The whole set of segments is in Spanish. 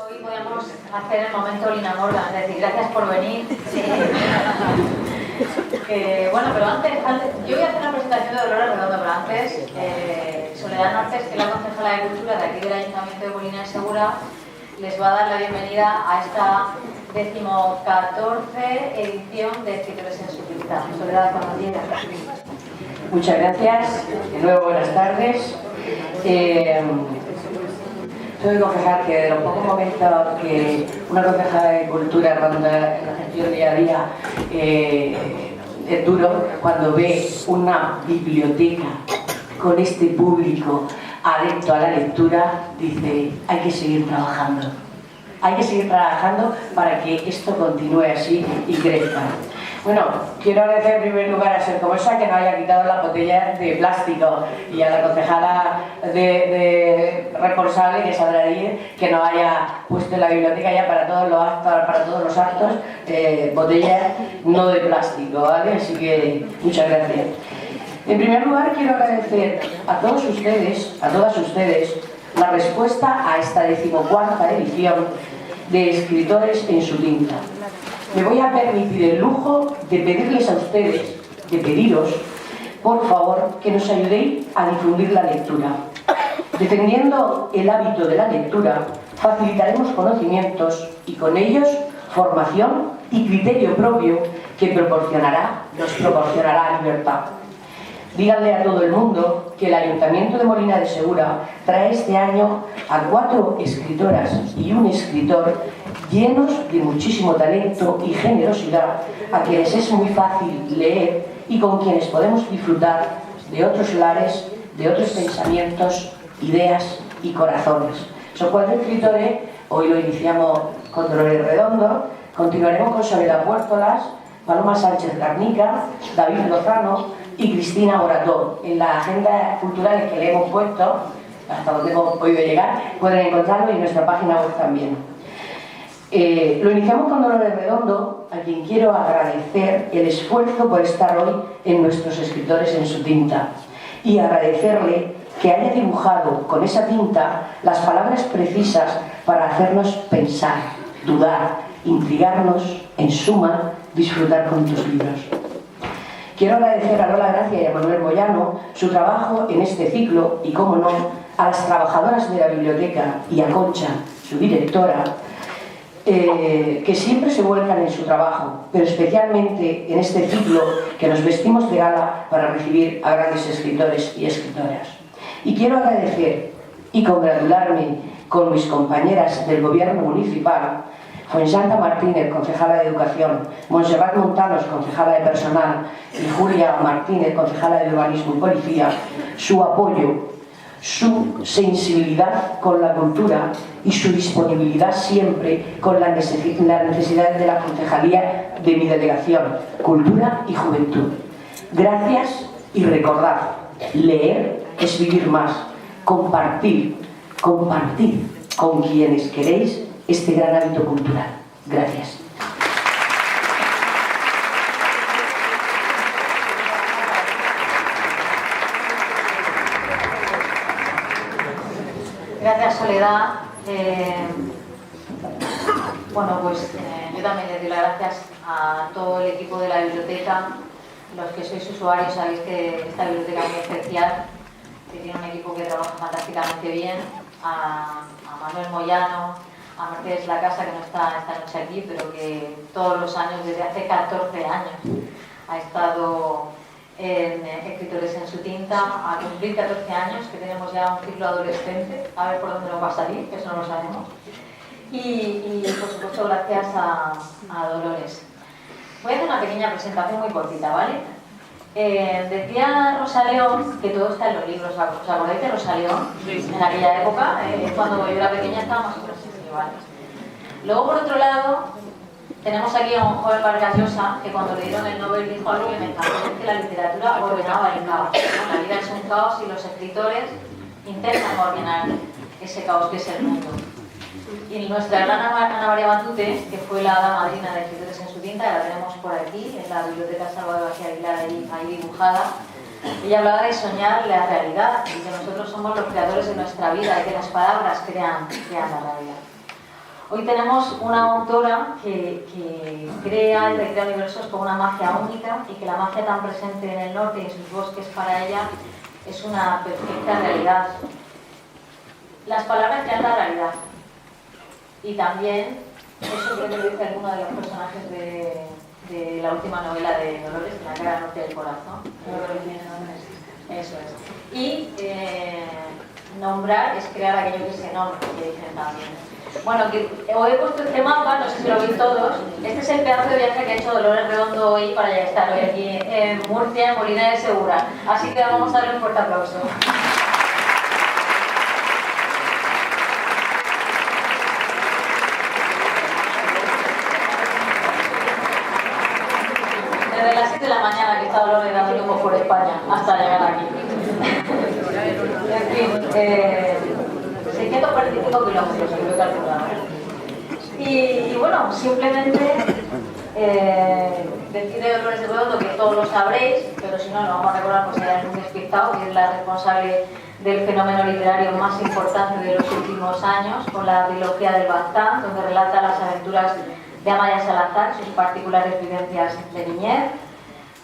Hoy podemos hacer el momento Lina Morgan, es decir, gracias por venir. Bueno, pero antes, yo voy a hacer una presentación de Dolores Redondo, pero antes, Soledad Narces, que es la concejala de Cultura de aquí del Ayuntamiento de Molina de Segura, les va a dar la bienvenida a esta 14ª edición de Escritores en su Tinta. Soledad, cuando quieras. Muchas gracias. De nuevo, buenas tardes. Soy concejal que de los pocos momentos que una concejala de cultura ronda en la gestión día a día es duro cuando ve una biblioteca con este público adepto a la lectura, dice, hay que seguir trabajando. Hay que seguir trabajando para que esto continúe así y crezca. Bueno, quiero agradecer en primer lugar a Ser Comosa que nos haya quitado las botellas de plástico y a la concejala responsable, que es Sandra Díez, que nos haya puesto en la biblioteca ya para todos los actos, botellas no de plástico, ¿vale? Así que muchas gracias. En primer lugar quiero agradecer a todos ustedes, a todas ustedes, la respuesta a esta 14ª edición de Escritores en su Tinta. Me voy a permitir el lujo de pedirles a ustedes, de pediros, por favor, que nos ayudéis a difundir la lectura. Defendiendo el hábito de la lectura, facilitaremos conocimientos y con ellos formación y criterio propio que nos proporcionará libertad. Díganle a todo el mundo que el Ayuntamiento de Molina de Segura trae este año a 4 escritoras y un escritor llenos de muchísimo talento y generosidad, a quienes es muy fácil leer y con quienes podemos disfrutar de otros lares, de otros pensamientos, ideas y corazones. Son 4 escritores, hoy lo iniciamos con Dolores Redondo, continuaremos con Soledad Puertolas, Paloma Sánchez Garnica, David Lozano y Cristina Morató. En las agendas culturales que le hemos puesto, hasta donde hemos podido llegar, pueden encontrarlo y en nuestra página web también. Lo iniciamos con Dolores Redondo, a quien quiero agradecer el esfuerzo por estar hoy en nuestros Escritores en su Tinta y agradecerle que haya dibujado con esa tinta las palabras precisas para hacernos pensar, dudar, intrigarnos, en suma, disfrutar con tus libros. Quiero agradecer a Lola Gracia y a Manuel Moyano su trabajo en este ciclo y, como no, a las trabajadoras de la biblioteca y a Concha, su directora, que siempre se vuelcan en su trabajo, pero especialmente en este ciclo que nos vestimos de gala para recibir a grandes escritores y escritoras. Y quiero agradecer y congratularme con mis compañeras del Gobierno Municipal, Fuensanta Martínez, concejala de Educación, Montserrat Montanos, concejala de Personal, y Julia Martínez, concejala de Urbanismo y Policía, su apoyo, su sensibilidad con la cultura y su disponibilidad siempre con las necesidades de la concejalía de mi delegación, Cultura y Juventud. Gracias y recordad, leer es vivir más, compartir con quienes queréis este gran hábito cultural. Gracias. Gracias, Soledad. Bueno, pues yo también les doy las gracias a todo el equipo de la biblioteca. Los que sois usuarios sabéis que esta biblioteca es muy especial, que tiene un equipo que trabaja fantásticamente bien. A Manuel Moyano, a Mercedes La Casa, que no está esta noche aquí, pero que todos los años, desde hace 14 años, ha estado en Escritores en su Tinta, a cumplir 14 años, que tenemos ya un ciclo adolescente, a ver por dónde nos va a salir, que eso no lo sabemos. Y por supuesto, gracias a Dolores. Voy a hacer una pequeña presentación muy cortita, ¿vale? Decía Rosa León que todo está en los libros. ¿Os acordáis de Rosa León? Sí. En aquella época, cuando yo era pequeña, estaba más o menos igual. Luego, por otro lado, tenemos aquí a un joven Vargas Llosa que cuando le dieron el Nobel dijo algo que me encantó, que la literatura ordenaba el caos. La vida es un caos y los escritores intentan ordenar ese caos que es el mundo. Y nuestra gran Ana María Matute, que fue la hada madrina de Escritores en su Tinta, que la tenemos por aquí, en la biblioteca Salvador García Aguilar, ahí dibujada, ella hablaba de soñar la realidad y que nosotros somos los creadores de nuestra vida y que las palabras crean la realidad. Hoy tenemos una autora que crea y recrea universos con una magia única y que la magia tan presente en el norte y en sus bosques para ella es una perfecta realidad. Las palabras crean la realidad. Y también, eso creo que lo dice alguno de los personajes de la última novela de Dolores, en la cara norte del corazón. Eso es. Y nombrar es crear aquello que se nombra, que dicen también. Bueno, hoy he puesto este mapa, no sé si lo veis todos. Este es el pedazo de viaje que ha hecho Dolores Redondo hoy para ya estar hoy aquí en Murcia, en Molina de Segura. Así que vamos a darle un fuerte aplauso. Desde las 7 de la mañana que está Dolores dando tumbos por España hasta llegar aquí. En fin, 645 kilómetros, que lo he calculado. Y bueno, simplemente decir de Dolores de Redondo, que todos lo sabréis, pero si no, lo vamos a recordar pues hay algún despistado, que es la responsable del fenómeno literario más importante de los últimos años, con la trilogía del Baztán, donde relata las aventuras de Amaya Salazar, sus particulares vivencias de niñez.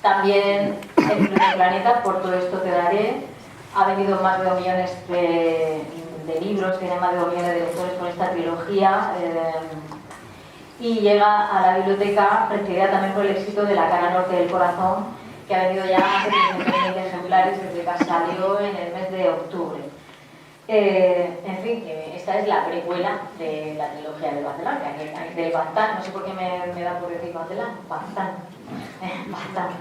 También El primer planeta, Por todo esto te daré. Ha vendido más de 2 millones de libros, tiene más de 2 millones de lectores con esta trilogía. Y llega a la biblioteca precedida también por el éxito de La cara norte del corazón, que ha vendido ya más de 300.000 ejemplares desde que salió en el mes de octubre. En fin, esta es la precuela de la trilogía del Baztán, del Baztán, no sé por qué me da por decir Baztán, Baztán.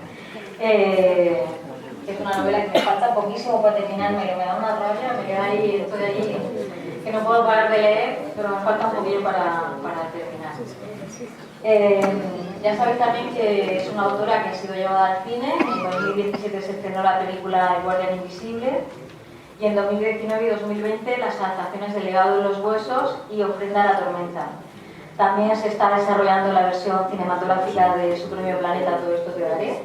Es una novela que me falta poquísimo para terminarme, me da una rabia, me queda ahí, estoy allí, que no puedo parar de leer, pero me falta un poquillo para terminar. Ya sabéis también que es una autora que ha sido llevada al cine. En 2017 se estrenó la película El guardián invisible y en 2019 y 2020 las adaptaciones de Legado de los huesos y Ofrenda a la tormenta. También se está desarrollando la versión cinematográfica de su premio Planeta, Todo esto te daré.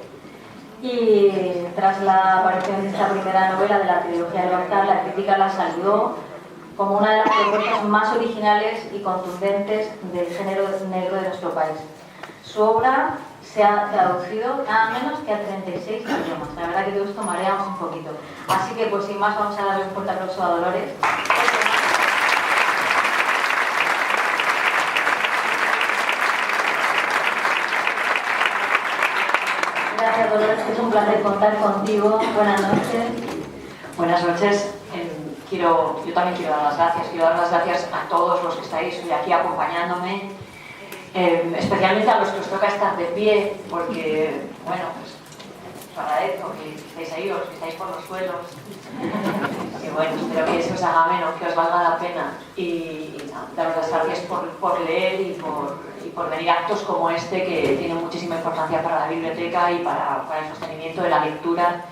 Y tras la aparición de esta primera novela de la trilogía del Baztán, la crítica la saludó como una de las propuestas más originales y contundentes del género negro de nuestro país. Su obra se ha traducido nada menos que a 36 idiomas. La verdad que todo esto marea un poquito. Así que pues sin más vamos a darle un fuerte aplauso a Dolores. Gracias Dolores, es un placer contar contigo. Buenas noches. Buenas noches. Yo también quiero dar las gracias. Quiero dar las gracias a todos los que estáis hoy aquí acompañándome, especialmente a los que os toca estar de pie, porque, bueno, pues os agradezco que estéis ahí, os que estáis por los suelos. Y bueno, espero que eso os haga menos, que os valga la pena. Y daros las gracias por leer y por venir a actos como este, que tienen muchísima importancia para la biblioteca y para el sostenimiento de la lectura.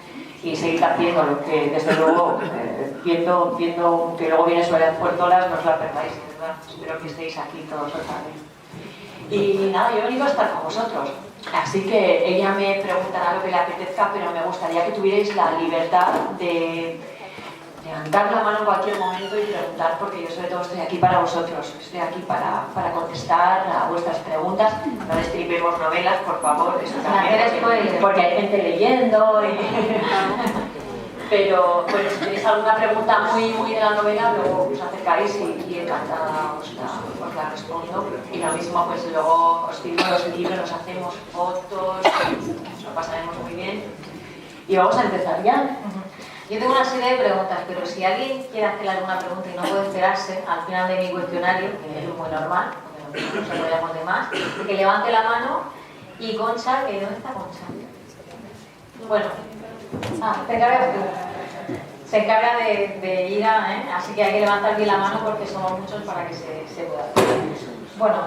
Y seguir haciéndolo, que desde luego, viendo que luego viene Soledad Puertolas, no os la perdáis, de verdad. Espero que estéis aquí todos otra vez. Y nada, yo he venido a estar con vosotros, así que ella me preguntará lo que le apetezca, pero me gustaría que tuvierais la libertad de levantar la mano en cualquier momento y preguntar, porque yo sobre todo estoy aquí para vosotros, estoy aquí para contestar a vuestras preguntas. No destripemos novelas, por favor, eso también, porque hay gente leyendo. Pero bueno, si tenéis alguna pregunta muy de la novela, luego os acercáis y encantada os la respondo. Y lo mismo, pues luego os pido los libros, nos hacemos fotos, nos lo pasaremos muy bien. Y vamos a empezar ya. Yo tengo una serie de preguntas, pero si alguien quiere hacer alguna pregunta y no puede esperarse al final de mi cuestionario, que es muy normal, porque no se lo llamo de más, que levante la mano. Y Concha, que ¿dónde está Concha? Bueno, te encargas tú. Se encarga de ir a, así que hay que levantar bien la mano porque somos muchos para que se pueda hacer. Bueno,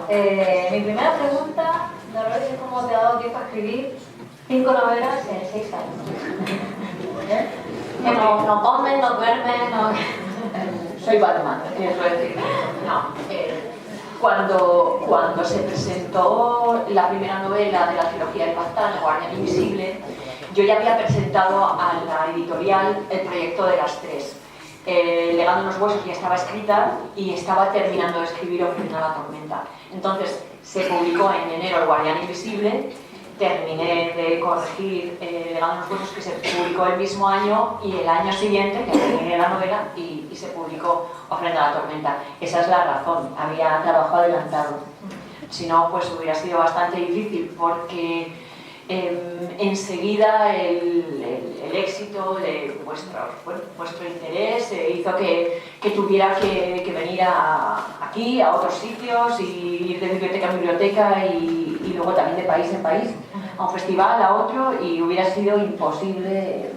mi primera pregunta, Dolores, es cómo te ha dado tiempo a escribir 5 novelas en 6 años. Que no comen, no duermen, no... Soy Batman, quiero decir. No, cuando se presentó la primera novela de la trilogía del Baztán, El guardián invisible, yo ya había presentado a la editorial el proyecto de las 3. Llegando a los huesos ya estaba escrita y estaba terminando de escribir Ofrenda a la tormenta. Entonces se publicó en enero El guardián invisible, terminé de corregir Llegando a los huesos, que se publicó el mismo año, y el año siguiente que terminé la novela y se publicó Ofrenda a la tormenta. Esa es la razón, había trabajo adelantado. Si no, pues hubiera sido bastante difícil, porque enseguida el éxito de vuestro interés hizo que tuviera que venir aquí, a otros sitios, y ir de biblioteca en biblioteca y luego también de país en país, a un festival, a otro, y hubiera sido imposible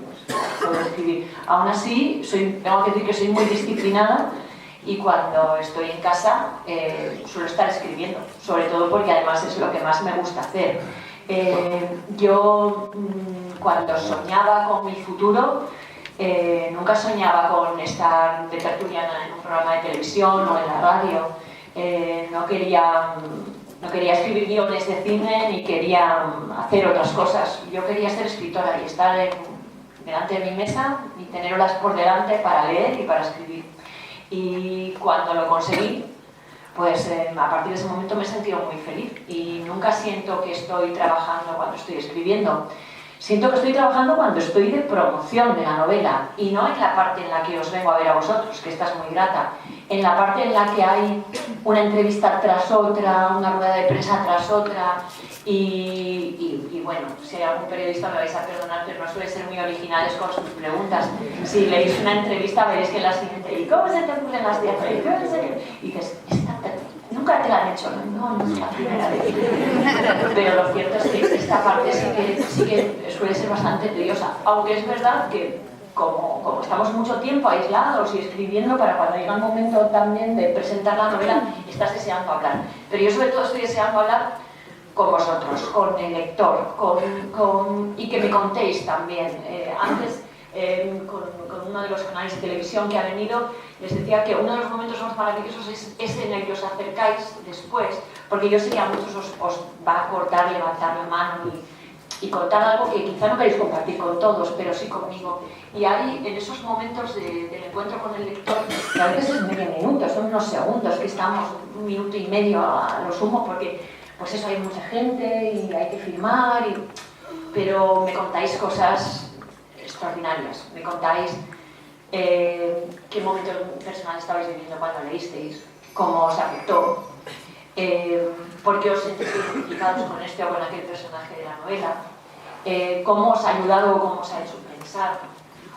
poder escribir. Aún así, tengo que decir que soy muy disciplinada, y cuando estoy en casa suelo estar escribiendo, sobre todo porque además es lo que más me gusta hacer. Yo cuando soñaba con mi futuro, nunca soñaba con estar de tertuliana en un programa de televisión o en la radio. No quería escribir guiones de cine ni quería hacer otras cosas. Yo quería ser escritora y estar delante de mi mesa y tener horas por delante para leer y para escribir. Y cuando lo conseguí, pues a partir de ese momento me he sentido muy feliz y nunca siento que estoy trabajando cuando estoy escribiendo. Siento que estoy trabajando cuando estoy de promoción de la novela, y no en la parte en la que os vengo a ver a vosotros, que esta es muy grata, en la parte en la que hay una entrevista tras otra, una rueda de prensa tras otra, y bueno, si hay algún periodista me vais a perdonar, pero no suele ser muy originales con sus preguntas. Si leéis una entrevista veréis que en la siguiente, ¿y cómo se te ocurren las diapositivas? Y dices, nunca te la han hecho, no es la primera vez. Pero lo cierto es que esta parte sí que suele ser bastante tediosa, aunque es verdad que como estamos mucho tiempo aislados y escribiendo, para cuando llega el momento también de presentar la novela, estás deseando hablar. Pero yo sobre todo estoy deseando hablar con vosotros, con el lector, y que me contéis también. Antes, con uno de los canales de televisión que ha venido, les decía que uno de los momentos más maravillosos es en el que os acercáis después, porque yo sé que a muchos os va a cortar levantar la mano y contar algo que quizá no queréis compartir con todos, pero sí conmigo. Y hay en esos momentos del encuentro con el lector, que a veces es medio minuto, son unos segundos, que estamos un minuto y medio a lo sumo, porque pues eso, hay mucha gente y hay que filmar, pero me contáis cosas extraordinarias. Me contáis qué momento personal estabais viviendo cuando leísteis, cómo os afectó, por qué os sentís identificados con este o con aquel personaje de la novela, cómo os ha ayudado o cómo os ha hecho pensar,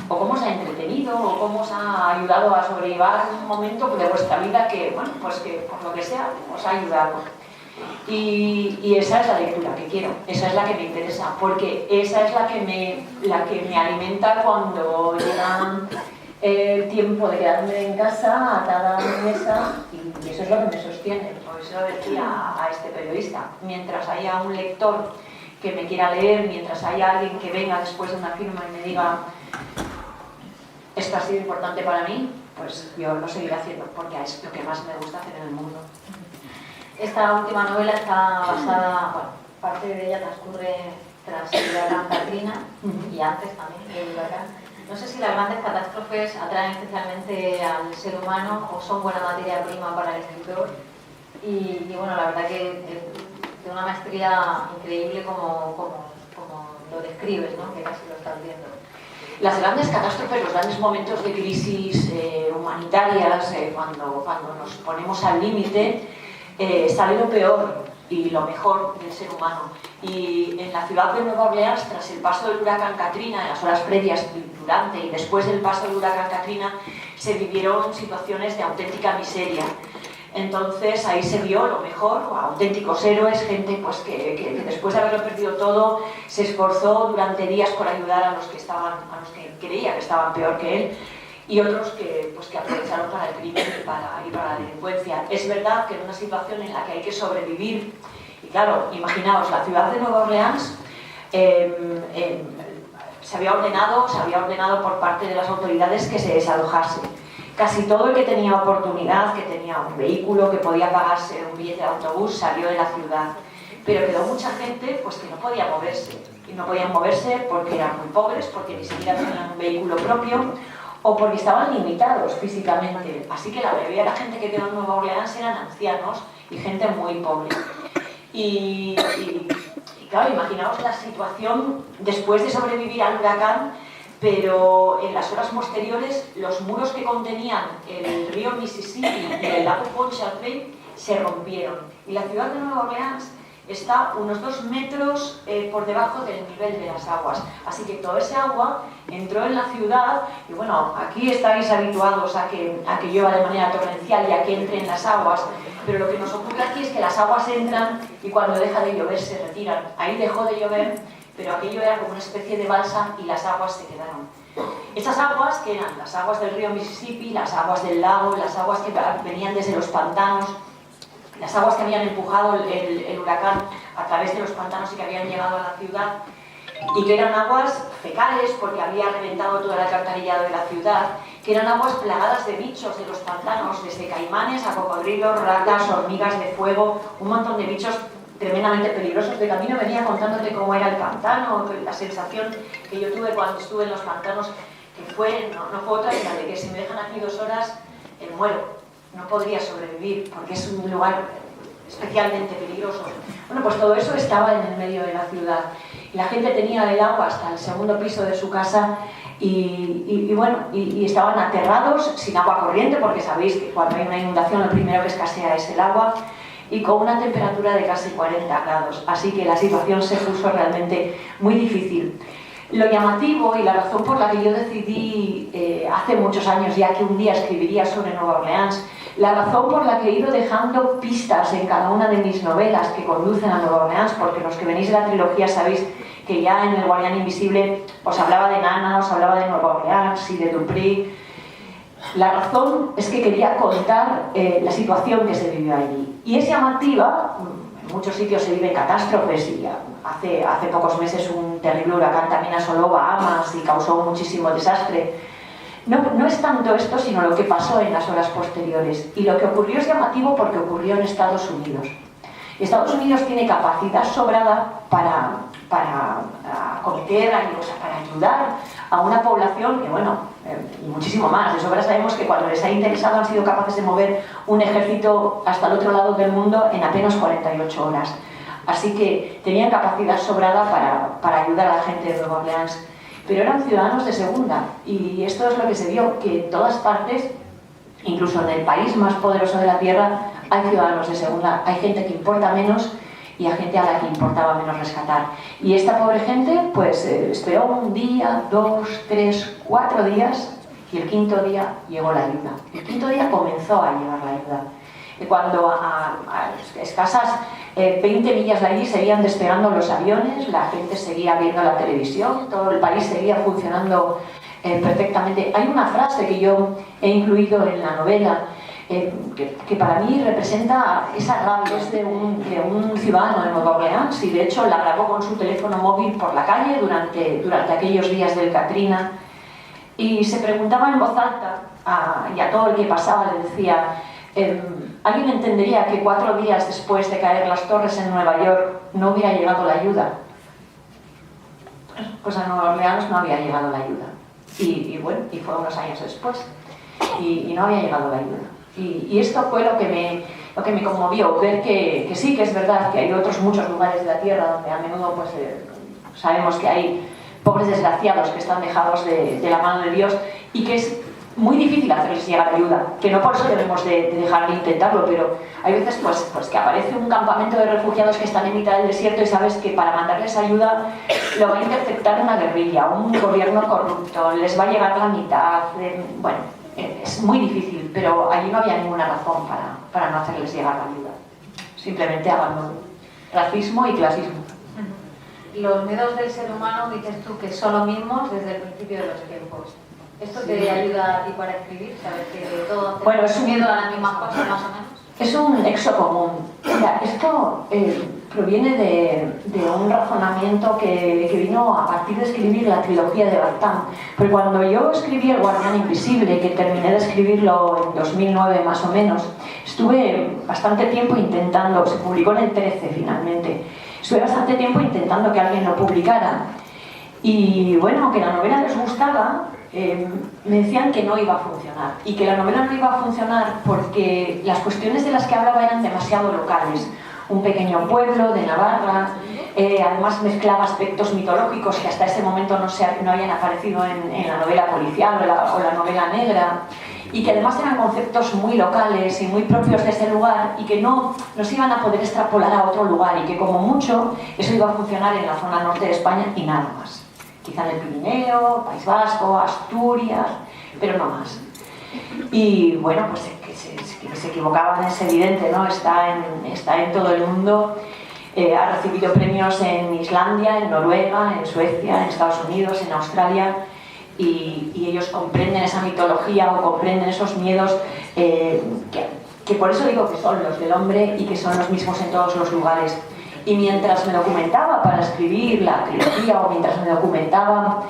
o cómo os ha entretenido, o cómo os ha ayudado a sobrellevar un momento de vuestra vida que, bueno, pues que por lo que sea os ha ayudado. Y esa es la lectura que quiero, esa es la que me interesa, porque esa es la que me alimenta cuando llega el tiempo de quedarme en casa, atada a mi mesa, y eso es lo que me sostiene. Por eso decía a este periodista, mientras haya un lector que me quiera leer, mientras haya alguien que venga después de una firma y me diga esto ha sido importante para mí, pues yo lo seguiré haciendo, porque es lo que más me gusta hacer en el mundo. Esta última novela está basada, bueno, parte de ella transcurre tras el huracán Katrina y antes también del huracán. No sé si las grandes catástrofes atraen especialmente al ser humano o son buena materia prima para el escritor. Y bueno, la verdad que de una maestría increíble como lo describes, ¿no? Que casi lo estás viendo. Las grandes catástrofes, los grandes momentos de crisis humanitarias, cuando nos ponemos al límite, sale lo peor y lo mejor del ser humano. Y en la ciudad de Nueva Orleans, tras el paso del huracán Katrina, en las horas previas, durante y después del paso del huracán Katrina, se vivieron situaciones de auténtica miseria. Entonces ahí se vio lo mejor, auténticos héroes, gente pues, que después de haberlo perdido todo se esforzó durante días por ayudar a los que creía que estaban peor que él, y otros que aprovecharon para el crimen y para la delincuencia. Es verdad que en una situación en la que hay que sobrevivir, y claro, imaginaos, la ciudad de Nueva Orleans se había ordenado por parte de las autoridades que se desalojase. Casi todo el que tenía oportunidad, que tenía un vehículo, que podía pagarse un billete de autobús, salió de la ciudad. Pero quedó mucha gente pues, que no podía moverse. Y no podían moverse porque eran muy pobres, porque ni siquiera tenían un vehículo propio, o porque estaban limitados físicamente. Así que la mayoría de la gente que quedó en Nueva Orleans eran ancianos y gente muy pobre. Y claro, imaginaos la situación después de sobrevivir al huracán, pero en las horas posteriores los muros que contenían el río Mississippi y el lago Pontchartrain se rompieron. Y la ciudad de Nueva Orleans está unos 2 metros por debajo del nivel de las aguas. Así que todo ese agua entró en la ciudad y bueno, aquí estáis habituados a que llueva de manera torrencial y a que entren las aguas, pero lo que nos ocurre aquí es que las aguas entran y cuando deja de llover se retiran. Ahí dejó de llover, pero aquello era como una especie de balsa y las aguas se quedaron. Esas aguas, que eran las aguas del río Mississippi, las aguas del lago, las aguas que venían desde los pantanos, las aguas que habían empujado el huracán a través de los pantanos y que habían llegado a la ciudad, y que eran aguas fecales porque había reventado todo el alcantarillado de la ciudad, que eran aguas plagadas de bichos de los pantanos, desde caimanes a cocodrilos, ratas, hormigas de fuego, un montón de bichos tremendamente peligrosos. De camino venía contándote cómo era el pantano, la sensación que yo tuve cuando estuve en los pantanos, que no fue otra que la de que si me dejan aquí 2 horas, muero. No podría sobrevivir porque es un lugar especialmente peligroso. Bueno, pues todo eso estaba en el medio de la ciudad y la gente tenía el agua hasta el 2.º piso de su casa y estaban aterrados, sin agua corriente, porque sabéis que cuando hay una inundación lo primero que escasea es el agua, y con una temperatura de casi 40 grados, así que la situación se puso realmente muy difícil. Lo llamativo y la razón por la que yo decidí hace muchos años ya que un día escribiría sobre Nueva Orleans, la razón por la que he ido dejando pistas en cada una de mis novelas que conducen a Nueva Orleans, porque los que venís de la trilogía sabéis que ya en El Guardián Invisible os hablaba de Nana, os hablaba de Nueva Orleans y de Dupree. La razón es que quería contar la situación que se vivió allí. Y es llamativa, en muchos sitios se viven catástrofes y hace pocos meses un terrible huracán también asoló Bahamas y causó muchísimo desastre. No es tanto esto, sino lo que pasó en las horas posteriores. Y lo que ocurrió es llamativo porque ocurrió en Estados Unidos. Estados Unidos tiene capacidad sobrada para acometer, para ayudar a una población que, bueno, y muchísimo más. De sobra sabemos que cuando les ha interesado han sido capaces de mover un ejército hasta el otro lado del mundo en apenas 48 horas. Así que tenían capacidad sobrada para ayudar a la gente de Nueva Orleans. Pero eran ciudadanos de segunda, y esto es lo que se vio, que en todas partes, incluso en el país más poderoso de la tierra, hay ciudadanos de segunda, hay gente que importa menos y hay gente a la que importaba menos rescatar. Y esta pobre gente pues esperó 1 día, 2, 3, 4 días, y el 5.º día llegó la ayuda. El 5.º día comenzó a llegar la ayuda. Y cuando a escasas 20 millas de allí seguían despegando los aviones, la gente seguía viendo la televisión, todo el país seguía funcionando perfectamente. Hay una frase que yo he incluido en la novela que para mí representa esa rabia, es de un ciudadano de Nueva Orleans, y de hecho la grabó con su teléfono móvil por la calle durante aquellos días del Katrina, y se preguntaba en voz alta y a todo el que pasaba le decía: ¿alguien entendería que 4 días después de caer las torres en Nueva York no hubiera llegado la ayuda? Pues a Nueva Orleans no había llegado la ayuda. Y fue unos años después. Y no había llegado la ayuda. Y esto fue lo que me conmovió, ver que sí, que es verdad que hay otros muchos lugares de la tierra donde a menudo pues, sabemos que hay pobres desgraciados que están dejados de la mano de Dios y que es muy difícil hacerles llegar ayuda, que no por eso debemos de dejar de intentarlo, pero hay veces pues que aparece un campamento de refugiados que están en mitad del desierto y sabes que para mandarles ayuda lo va a interceptar una guerrilla, un gobierno corrupto, les va a llegar la mitad, bueno, es muy difícil, pero allí no había ninguna razón para no hacerles llegar la ayuda, simplemente abandono, racismo y clasismo. Los miedos del ser humano, dices tú, que son los mismos desde el principio de los tiempos. ¿Esto te ayuda a ti para escribir? ¿Sabes que todos tenemos miedo a las mismas cosas, más o menos? Es un nexo común. Mira, esto proviene de un razonamiento que vino a partir de escribir la trilogía de Baztán. Porque cuando yo escribí El Guardián Invisible, que terminé de escribirlo en 2009 más o menos, estuve bastante tiempo intentando, se publicó en el 13 finalmente, estuve bastante tiempo intentando que alguien lo publicara. Y bueno, aunque la novela les gustaba, me decían que no iba a funcionar y que la novela no iba a funcionar porque las cuestiones de las que hablaba eran demasiado locales. Un pequeño pueblo de Navarra, además mezclaba aspectos mitológicos que hasta ese momento no habían aparecido en la novela policial o la novela negra, y que además eran conceptos muy locales y muy propios de ese lugar y que no se iban a poder extrapolar a otro lugar, y que como mucho eso iba a funcionar en la zona norte de España y nada más. Quizá en el Pirineo, País Vasco, Asturias, pero no más. Y bueno, pues que se equivocaban es evidente, ¿no? Está en todo el mundo. Ha recibido premios en Islandia, en Noruega, en Suecia, en Estados Unidos, en Australia, y ellos comprenden esa mitología o comprenden esos miedos que por eso digo que son los del hombre y que son los mismos en todos los lugares. Y mientras me documentaba para escribir la trilogía, o mientras me documentaba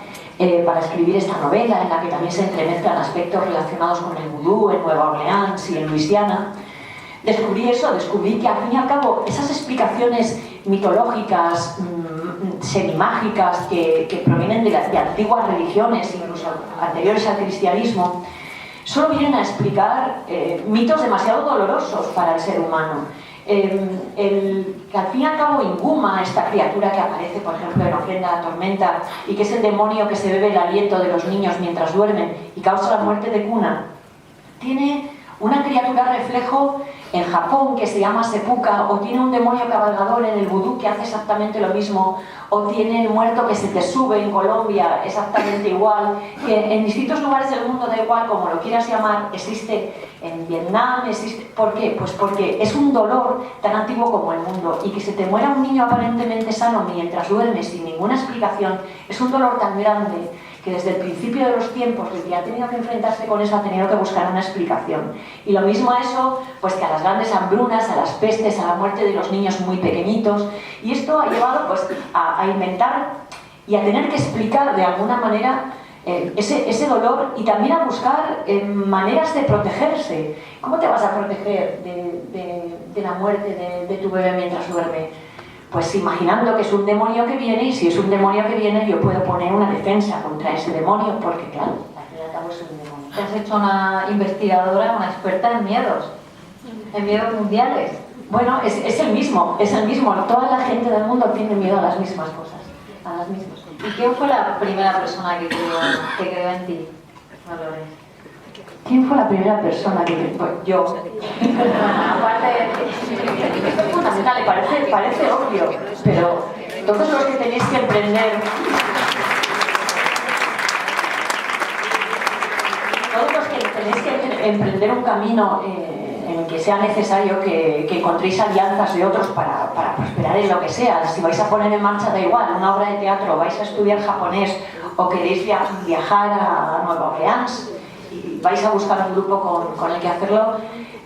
para escribir esta novela en la que también se entremezclan aspectos relacionados con el vudú en Nueva Orleans y en Luisiana, descubrí que al fin y al cabo esas explicaciones mitológicas, semimágicas que provienen de antiguas religiones, incluso anteriores al cristianismo, solo vienen a explicar mitos demasiado dolorosos para el ser humano. Que al fin y al cabo Inguma, esta criatura que aparece por ejemplo en Ofrenda a la Tormenta y que es el demonio que se bebe el aliento de los niños mientras duermen y causa la muerte de cuna, tiene una criatura reflejo en Japón que se llama Sepuka, o tiene un demonio cabalgador en el vudú que hace exactamente lo mismo, o tiene el muerto que se te sube en Colombia exactamente igual, que en distintos lugares del mundo, da igual como lo quieras llamar, existe en Vietnam, existe. ¿Por qué? Pues porque es un dolor tan antiguo como el mundo, y que se te muera un niño aparentemente sano mientras duermes sin ninguna explicación es un dolor tan grande que desde el principio de los tiempos el que ha tenido que enfrentarse con eso ha tenido que buscar una explicación. Y lo mismo a eso, pues que a las grandes hambrunas, a las pestes, a la muerte de los niños muy pequeñitos. Y esto ha llevado pues a inventar y a tener que explicar de alguna manera ese dolor, y también a buscar maneras de protegerse. ¿Cómo te vas a proteger de la muerte de tu bebé mientras duerme? Pues imaginando que es un demonio que viene, y si es un demonio que viene yo puedo poner una defensa contra ese demonio, porque claro, al fin y al cabo es un demonio. Te has hecho una investigadora, una experta en miedos mundiales. Bueno, es el mismo, toda la gente del mundo tiene miedo a las mismas cosas, a las mismas cosas. ¿Y quién fue la primera persona que creó en ti, Dolores? ¿Quién fue la primera persona que creó? Pues yo. Aparte, Esto es fundamental, parece obvio, pero todos los que tenéis que emprender, un camino en el que sea necesario que encontréis alianzas de otros para prosperar en lo que sea. Si vais a poner en marcha, da igual, una obra de teatro, vais a estudiar japonés, o queréis viajar a Nueva Orleans y vais a buscar un grupo con el que hacerlo,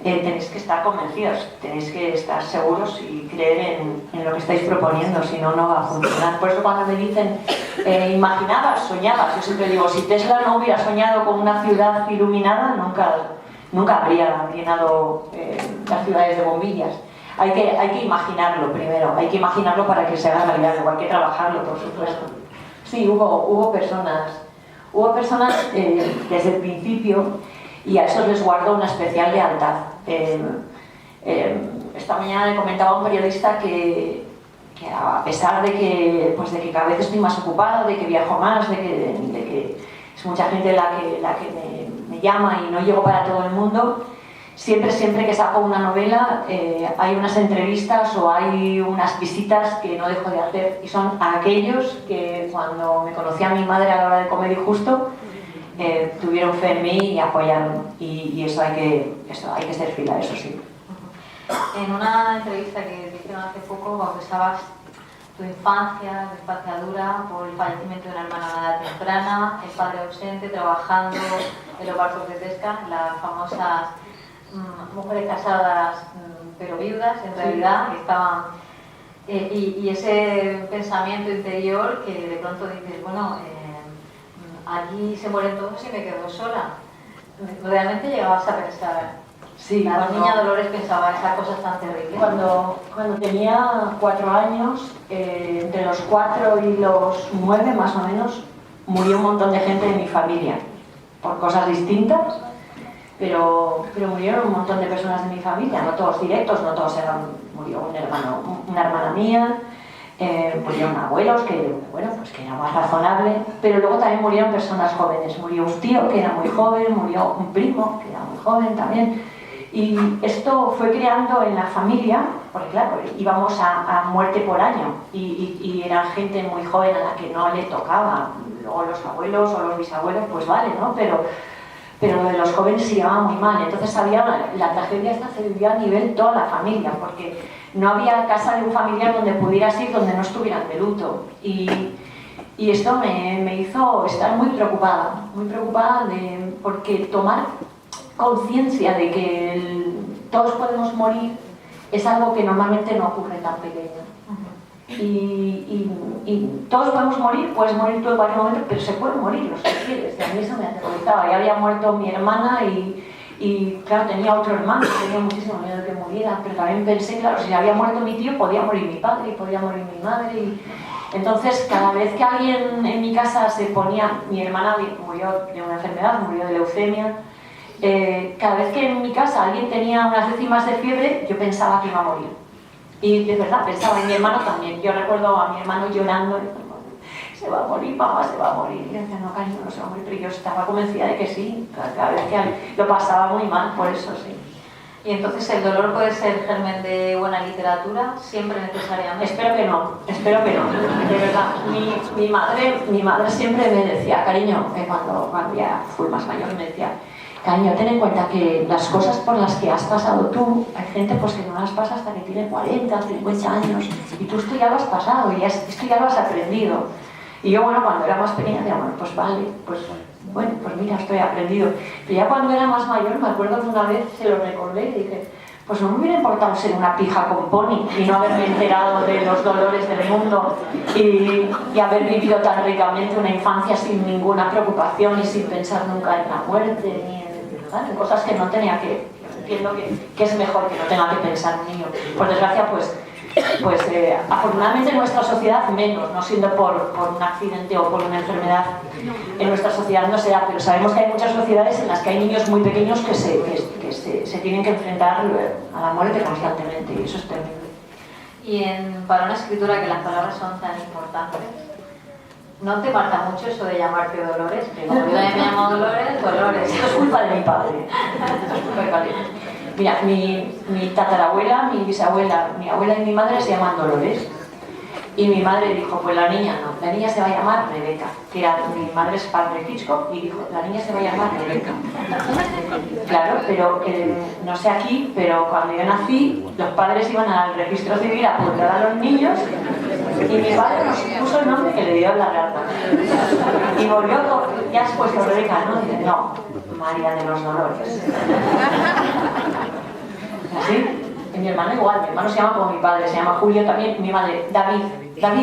tenéis que estar convencidos, tenéis que estar seguros y creer en lo que estáis proponiendo, si no, no va a funcionar. Por eso cuando me dicen imaginabas, soñabas, yo siempre digo, si Tesla no hubiera soñado con una ciudad iluminada, nunca habría llenado las ciudades de bombillas. Hay que imaginarlo primero, hay que imaginarlo para que se haga realidad, luego hay que trabajarlo, por supuesto. Sí, hubo personas desde el principio, y a eso les guardo una especial lealtad. Esta mañana le comentaba a un periodista que a pesar de que cada vez estoy más ocupada, de que viajo más, de que es mucha gente la que me llama y no llego para todo el mundo, siempre que saco una novela hay unas entrevistas o hay unas visitas que no dejo de hacer, y son a aquellos que cuando me conocía a mi madre a la hora de comer y justo, tuvieron fe en mí y apoyaron, y eso hay que ser fiel a eso, sí. En una entrevista que te hicieron hace poco, confesabas tu infancia dura por el fallecimiento de una hermana a edad temprana, el padre ausente, trabajando en los barcos de pesca, las famosas mujeres casadas pero viudas, en realidad, que estaban... y ese pensamiento interior que de pronto dices, bueno, allí se mueren todos y me quedo sola. ¿Realmente llegabas a pensar? Sí, la niña Dolores pensaba esas cosas tan terribles. Cuando tenía 4 años, entre los 4 y los 9 más o menos, murió un montón de gente de mi familia, por cosas distintas, pero murieron un montón de personas de mi familia, no todos directos, no todos eran, murió una hermana mía, murieron abuelos, que bueno, pues que era más razonable, pero luego también murieron personas jóvenes, murió un tío que era muy joven, murió un primo que era muy joven también, y esto fue creando en la familia, porque claro, íbamos a muerte por año, y era gente muy joven a la que no le tocaba, luego los abuelos o los bisabuelos, pues vale, ¿no? Pero lo de los jóvenes se llevaba muy mal, entonces la tragedia esta se vivía a nivel toda la familia, porque no había casa de un familiar donde pudieras ir donde no estuvieran de luto, y esto me hizo estar muy preocupada porque tomar conciencia de que todos podemos morir es algo que normalmente no ocurre tan pequeño. Y todos podemos morir, puedes morir tú en cualquier momento, pero se pueden morir los que quieres. Y a mí eso me aterrorizaba. Ya había muerto mi hermana y claro, tenía otro hermano, tenía muchísimo miedo de que muriera, pero también pensé, claro, si había muerto mi tío, podía morir mi padre y podía morir mi madre. Entonces, cada vez que alguien en mi casa se ponía, mi hermana murió de una enfermedad, murió de leucemia, cada vez que en mi casa alguien tenía unas décimas de fiebre, yo pensaba que iba a morir. Y de verdad pensaba, y mi hermano también. Yo recuerdo a mi hermano llorando, se va a morir, mamá, se va a morir. Y yo decía, no, cariño, no se va a morir, pero yo estaba convencida de que sí, cada vez que lo pasaba muy mal, por eso sí. Y entonces el dolor puede ser germen de buena literatura, siempre necesariamente. Espero que no, de verdad. Mi madre siempre me decía, cariño, cuando ya fui más mayor, me decía, cariño, ten en cuenta que las cosas por las que has pasado tú, hay gente pues que no las pasa hasta que tiene 40, 50 años, y tú esto ya lo has pasado, y esto ya lo has aprendido. Y yo, bueno, cuando era más pequeña, decía, bueno, pues vale, pues mira, estoy aprendido. Pero ya cuando era más mayor, me acuerdo que una vez se lo recordé y dije, pues no me hubiera importado ser una pija con pony y no haberme enterado de los dolores del mundo y haber vivido tan ricamente una infancia sin ninguna preocupación y sin pensar nunca en la muerte ni en cosas que no tenía que... Entiendo que es mejor que no tenga que pensar un niño. Por desgracia, pues afortunadamente en nuestra sociedad menos, no siendo por un accidente o por una enfermedad, en nuestra sociedad no se da, pero sabemos que hay muchas sociedades en las que hay niños muy pequeños que se tienen que enfrentar a la muerte constantemente, y eso es terrible. Y para una escritura que las palabras son tan importantes, ¿no te marca mucho eso de llamarte Dolores? Que como yo también me llamo Dolores. Esto es culpa de mi padre. Mira, mi tatarabuela, mi bisabuela, mi abuela y mi madre se llaman Dolores. Y mi madre dijo, pues la niña no, la niña se va a llamar Rebeca, que era, mi madre es padre Hitchcock, y dijo, la niña se va a llamar Rebeca. Claro, pero no sé aquí, pero cuando yo nací, los padres iban al registro civil a apuntar a los niños, y mi padre nos puso el nombre que le dio la gata. Y volvió, ya has puesto Rebeca, ¿no? Y dice, no, María de los Dolores. ¿Así? Y mi hermano igual, mi hermano se llama como mi padre, se llama Julio también, mi madre David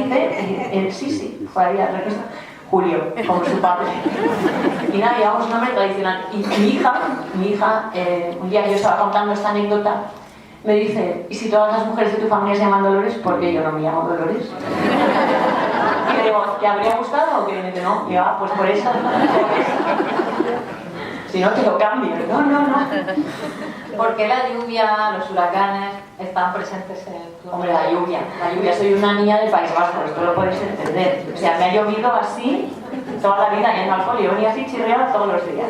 de sí, fue ahí al registro, Julio, como su padre. Y nada, llevamos un nombre tradicional. Y mi hija, un día yo estaba contando esta anécdota, me dice, ¿y si todas las mujeres de tu familia se llaman Dolores, por qué yo no me llamo Dolores? Y le digo, ¿te habría gustado o qué? Y me dice, no, y yo, pues por eso. Si no, te lo cambio. No. ¿Por qué la lluvia, los huracanes están presentes en tu... Hombre, la lluvia. Soy una niña del País Vasco, esto lo podéis entender. O sea, me ha llovido así toda la vida yendo al cole, yo venía así chirriada todos los días.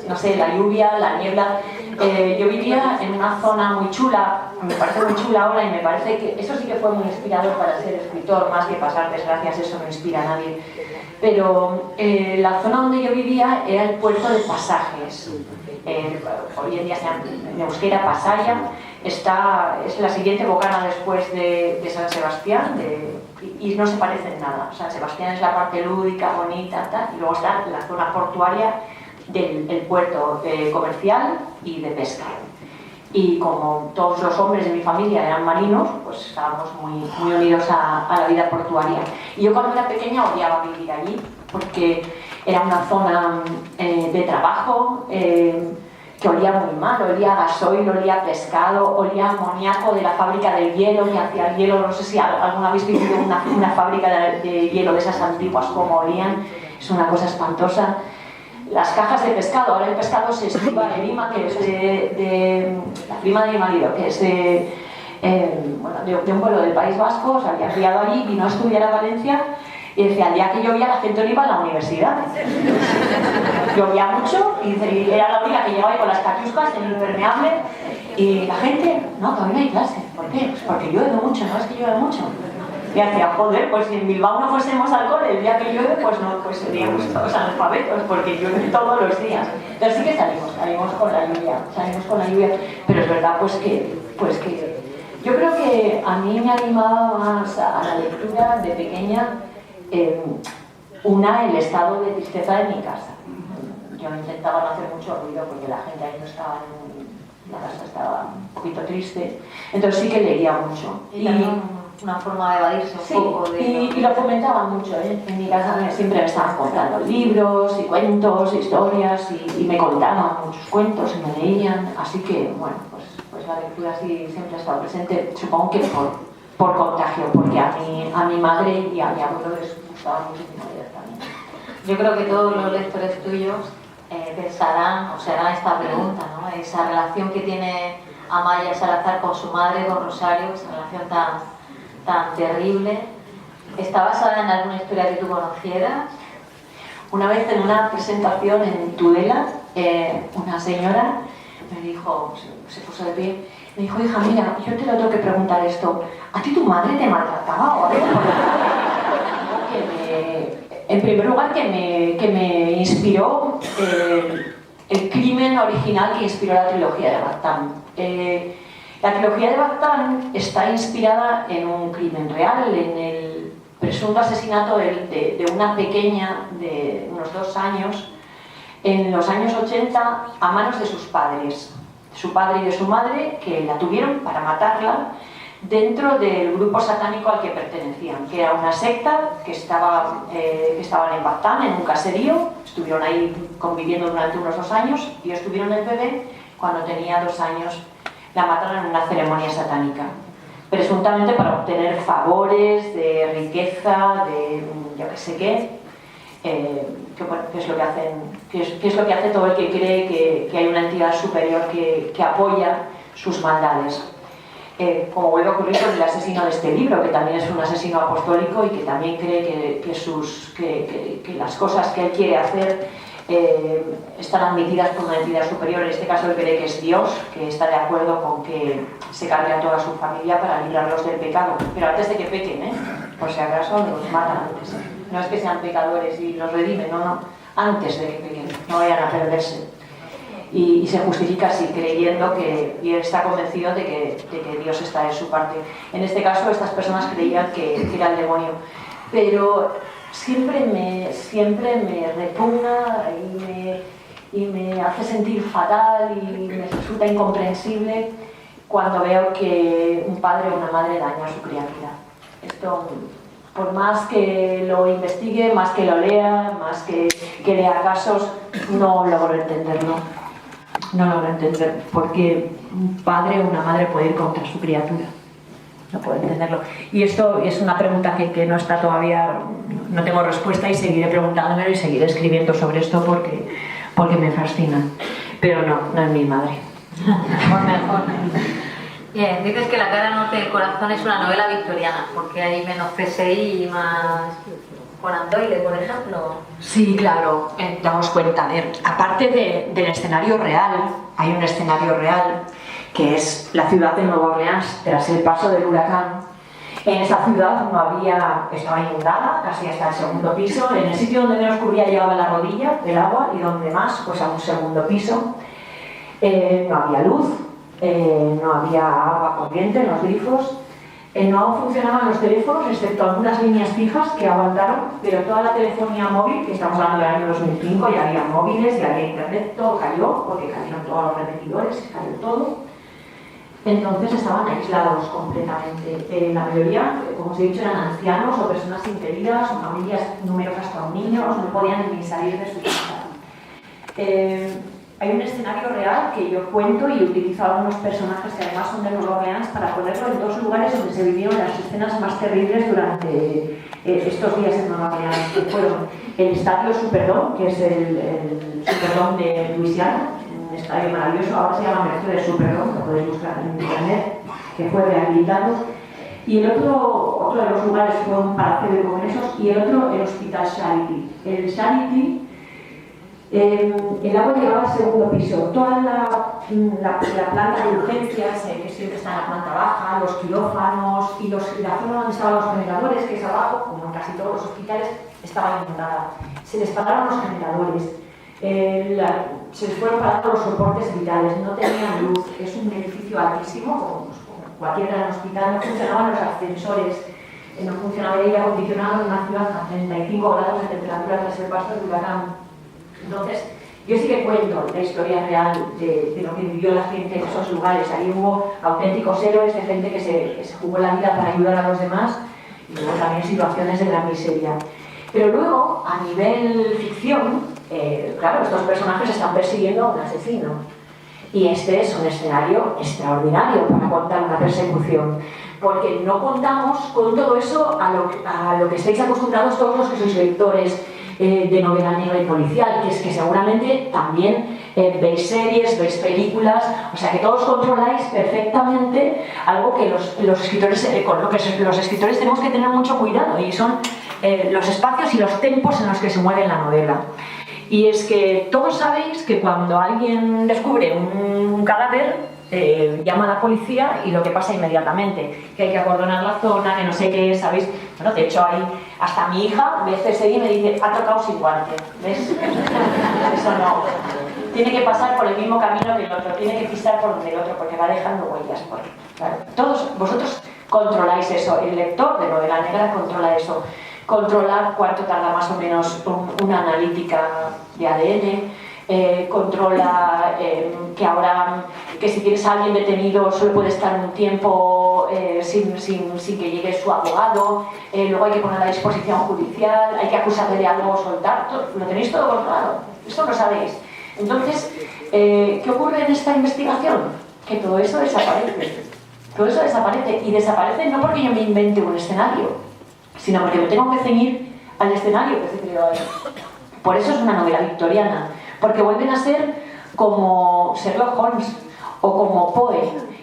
No sé, la lluvia, la niebla. Yo vivía en una zona muy chula, me parece muy chula ahora, y me parece que eso sí que fue muy inspirador para ser escritor, más que pasar desgracias, eso no inspira a nadie. Pero la zona donde yo vivía era el puerto de Pasajes. Hoy en día se llama en euskera Pasaia, es la siguiente bocana después de San Sebastián, y no se parece en nada. San Sebastián es la parte lúdica, bonita, tal, y luego está la zona portuaria del puerto comercial y de pesca. Y como todos los hombres de mi familia eran marinos, pues estábamos muy unidos a la vida portuaria. Y yo cuando era pequeña odiaba vivir allí, porque era una zona de trabajo, que olía muy mal, olía a gasoil, olía a pescado, olía a amoníaco de la fábrica del hielo, que hacía el hielo, no sé si alguna vez habéis visto una fábrica de hielo de esas antiguas, como olían, es una cosa espantosa. Las cajas de pescado, ahora el pescado se estriba de Lima, que es de la prima de mi marido, que es de un pueblo del País Vasco, se había criado allí, vino a estudiar a Valencia y decía, al día que llovía la gente no iba a la universidad. Llovía mucho y era la única que llegaba ahí con las catiuscas en impermeable y la gente, no, todavía no hay clase. ¿Por qué? Pues porque llueve mucho, no es que llueve mucho. Y hacía, joder, pues si en Bilbao no fuésemos al cole el día que llueve, pues no, pues seríamos todos analfabetos, porque llueve todos los días. Pero sí que salimos con la lluvia, pero es verdad pues que yo creo que a mí me animaba más a la lectura de pequeña el estado de tristeza de mi casa. Yo intentaba no hacer mucho ruido porque la gente ahí no estaba la casa estaba un poquito triste, entonces sí que leía mucho. Y una forma de evadirse un poco de... Y lo fomentaba mucho, ¿eh? En mi casa siempre me estaban comprando libros y cuentos, historias y me contaban muchos cuentos y me leían, así que bueno, pues la lectura sí siempre ha estado presente, supongo que por contagio, porque a mi madre y a mi abuelo les gustaba muchísimo leer también. Yo creo que todos los lectores tuyos pensarán o se harán esta pregunta, ¿no? Esa relación que tiene Amaya Salazar con su madre, con Rosario, esa relación tan terrible, ¿está basada en alguna historia que tú conocieras? Una vez en una presentación en Tudela, una señora me dijo, se puso de pie, me dijo, hija, mira, yo te lo tengo que preguntar esto, ¿a ti tu madre te maltrataba o algo? En primer lugar, que me inspiró el crimen original que inspiró la trilogía de Baztán. La trilogía de Baztán está inspirada en un crimen real, en el presunto asesinato de una pequeña de unos 2 años, en los años 80, a manos de sus padres, su padre y de su madre, que la tuvieron para matarla dentro del grupo satánico al que pertenecían, que era una secta que estaban en Baztán, en un caserío, estuvieron ahí conviviendo durante unos 2 años y estuvieron el bebé cuando tenía 2 años. La mataron en una ceremonia satánica, presuntamente para obtener favores de riqueza, de yo qué sé qué, que es lo que hacen, que es lo que hace todo el que cree que hay una entidad superior que apoya sus maldades. Como vuelve a ocurrir con el asesino de este libro, que también es un asesino apostólico y que también cree que las cosas que él quiere hacer están admitidas por una entidad superior. En este caso él cree que es Dios, que está de acuerdo con que se cargue a toda su familia para librarlos del pecado, pero antes de que pequen, por si acaso los matan antes. No es que sean pecadores y los redimen, no, antes de que pequen, no vayan a perderse. Y se justifica así, creyendo y él está convencido de que Dios está de su parte. En este caso estas personas creían que era el demonio, pero siempre me repugna y me hace sentir fatal y me resulta incomprensible cuando veo que un padre o una madre daña a su criatura. Esto, por más que lo investigue, más que lo lea, más que lea casos, no logro entenderlo. No logro entender por qué un padre o una madre puede ir contra su criatura. No puedo entenderlo. Y esto es una pregunta que no está todavía, no tengo respuesta y seguiré preguntándomelo y seguiré escribiendo sobre esto porque me fascina. Pero no es mi madre. Mejor. Bien, dices que La cara norte del corazón es una novela victoriana, porque hay menos PSI y más Conan Doyle, por ejemplo. Sí, claro, damos cuenta. Aparte del escenario real, hay un escenario real que es la ciudad de Nueva Orleans tras el paso del huracán. En esa ciudad estaba inundada casi hasta el segundo piso. En el sitio donde menos cubría llegaba a la rodilla del agua y donde más, pues a un segundo piso. No había luz, no había agua corriente en los grifos, no funcionaban los teléfonos excepto algunas líneas fijas que aguantaron, pero toda la telefonía móvil, que estamos hablando del año 2005, ya había móviles, ya había internet, todo cayó, porque cayeron todos los repetidores, cayó todo. Entonces estaban aislados completamente. La mayoría, como os he dicho, eran ancianos o personas impedidas o familias numerosas con niños, no podían ni salir de su casa. hay un escenario real que yo cuento y utilizo a algunos personajes que además son de Nueva Orleans para ponerlo en dos lugares donde se vivieron las escenas más terribles durante estos días en Nueva Orleans, que fueron el estadio Superdome, que es el Superdome de Luisiana, un estadio maravilloso, ahora se llama Mercedes Superdome, lo podéis buscar en internet, que fue rehabilitado. Y el otro de los lugares fue un palacio de congresos y el otro el Hospital Charity. El Charity, el agua llegaba al segundo piso. Toda la planta de urgencias, que siempre está en la planta baja, los quirófanos y la zona donde estaban los generadores, que es abajo, como en casi todos los hospitales, estaba inundada. Se les pararon los generadores, se les fueron parando los soportes vitales, no tenían luz, es un edificio altísimo, como cualquier gran hospital, no funcionaban los ascensores, no funcionaba el aire acondicionado en una ciudad a 35 grados de temperatura tras el paso del huracán. Entonces, yo sí que cuento la historia real de lo que vivió la gente en esos lugares. Ahí hubo auténticos héroes de gente que se jugó la vida para ayudar a los demás y luego también situaciones de gran miseria. Pero luego, a nivel ficción, claro, estos personajes están persiguiendo a un asesino. Y este es un escenario extraordinario para contar una persecución, porque no contamos con todo eso a lo que estáis acostumbrados todos los que sois lectores de novela negra y policial, que es que seguramente también veis series, veis películas, o sea que todos controláis perfectamente algo que los escritores, con lo que los escritores tenemos que tener mucho cuidado, y son los espacios y los tempos en los que se mueve la novela. Y es que todos sabéis que cuando alguien descubre un cadáver, llama a la policía y lo que pasa inmediatamente, que hay que acordonar la zona, que no sé qué, ¿sabéis? Bueno, de hecho, hasta mi hija ve esta serie y me dice, ha tocado sin guante, ¿ves? Eso no. Tiene que pasar por el mismo camino que el otro, tiene que pisar por donde el otro, porque va dejando huellas por ahí. Claro. Todos vosotros controláis eso, el lector de novela negra controla eso. Controla cuánto tarda más o menos una analítica de ADN, controla que si tienes a alguien detenido solo puede estar un tiempo sin que llegue su abogado, luego hay que poner a disposición judicial, hay que acusarle de algo o soltar, lo tenéis todo controlado, esto lo sabéis. Entonces, ¿qué ocurre en esta investigación? Que todo eso desaparece. Todo eso desaparece, y desaparece no porque yo me invente un escenario, sino porque me tengo que ceñir al escenario que se creó ahí. Por eso es una novela victoriana, porque vuelven a ser como Sherlock Holmes o como Poe,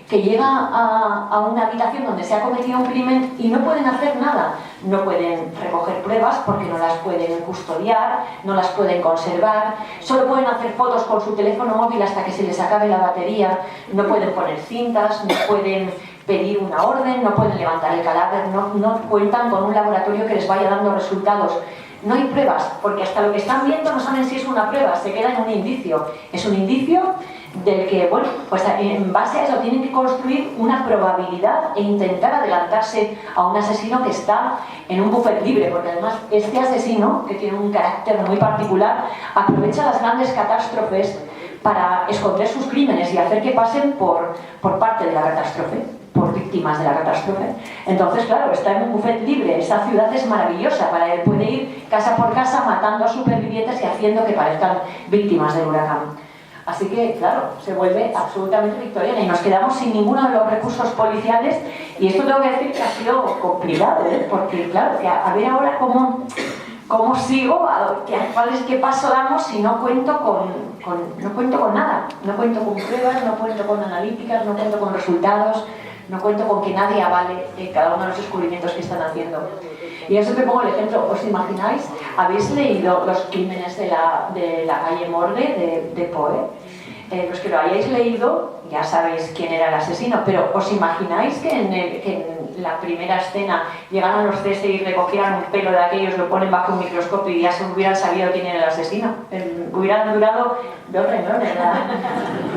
que llega a una habitación donde se ha cometido un crimen y no pueden hacer nada. No pueden recoger pruebas porque no las pueden custodiar, no las pueden conservar, solo pueden hacer fotos con su teléfono móvil hasta que se les acabe la batería, no pueden poner cintas, no pueden pedir una orden, no pueden levantar el cadáver, no cuentan con un laboratorio que les vaya dando resultados. No hay pruebas, porque hasta lo que están viendo no saben si es una prueba, se queda en un indicio. Es un indicio del que, bueno, pues en base a eso tienen que construir una probabilidad e intentar adelantarse a un asesino que está en un buffet libre, porque además este asesino, que tiene un carácter muy particular, aprovecha las grandes catástrofes para esconder sus crímenes y hacer que pasen por parte de la catástrofe, por víctimas de la catástrofe. Entonces, claro, está en un buffet libre, esa ciudad es maravillosa para él, puede ir casa por casa matando a supervivientes y haciendo que parezcan víctimas del huracán. Así que, claro, se vuelve absolutamente victoriana y nos quedamos sin ninguno de los recursos policiales, y esto tengo que decir que ha sido complicado, porque, claro, a ver ahora cómo sigo, qué paso damos si no cuento con nada, no cuento con pruebas, no cuento con analíticas, no cuento con resultados, no cuento con que nadie avale cada uno de los descubrimientos que están haciendo. Y eso te pongo el ejemplo. ¿Os imagináis? ¿Habéis leído Los crímenes de la calle Morgue de Poe? Los que lo hayáis leído ya sabéis quién era el asesino, pero ¿os imagináis que en la primera escena llegaron los CSI y recogieran un pelo de aquellos, lo ponen bajo un microscopio y ya se hubieran sabido quién era el asesino? Hubieran durado 2 renglones,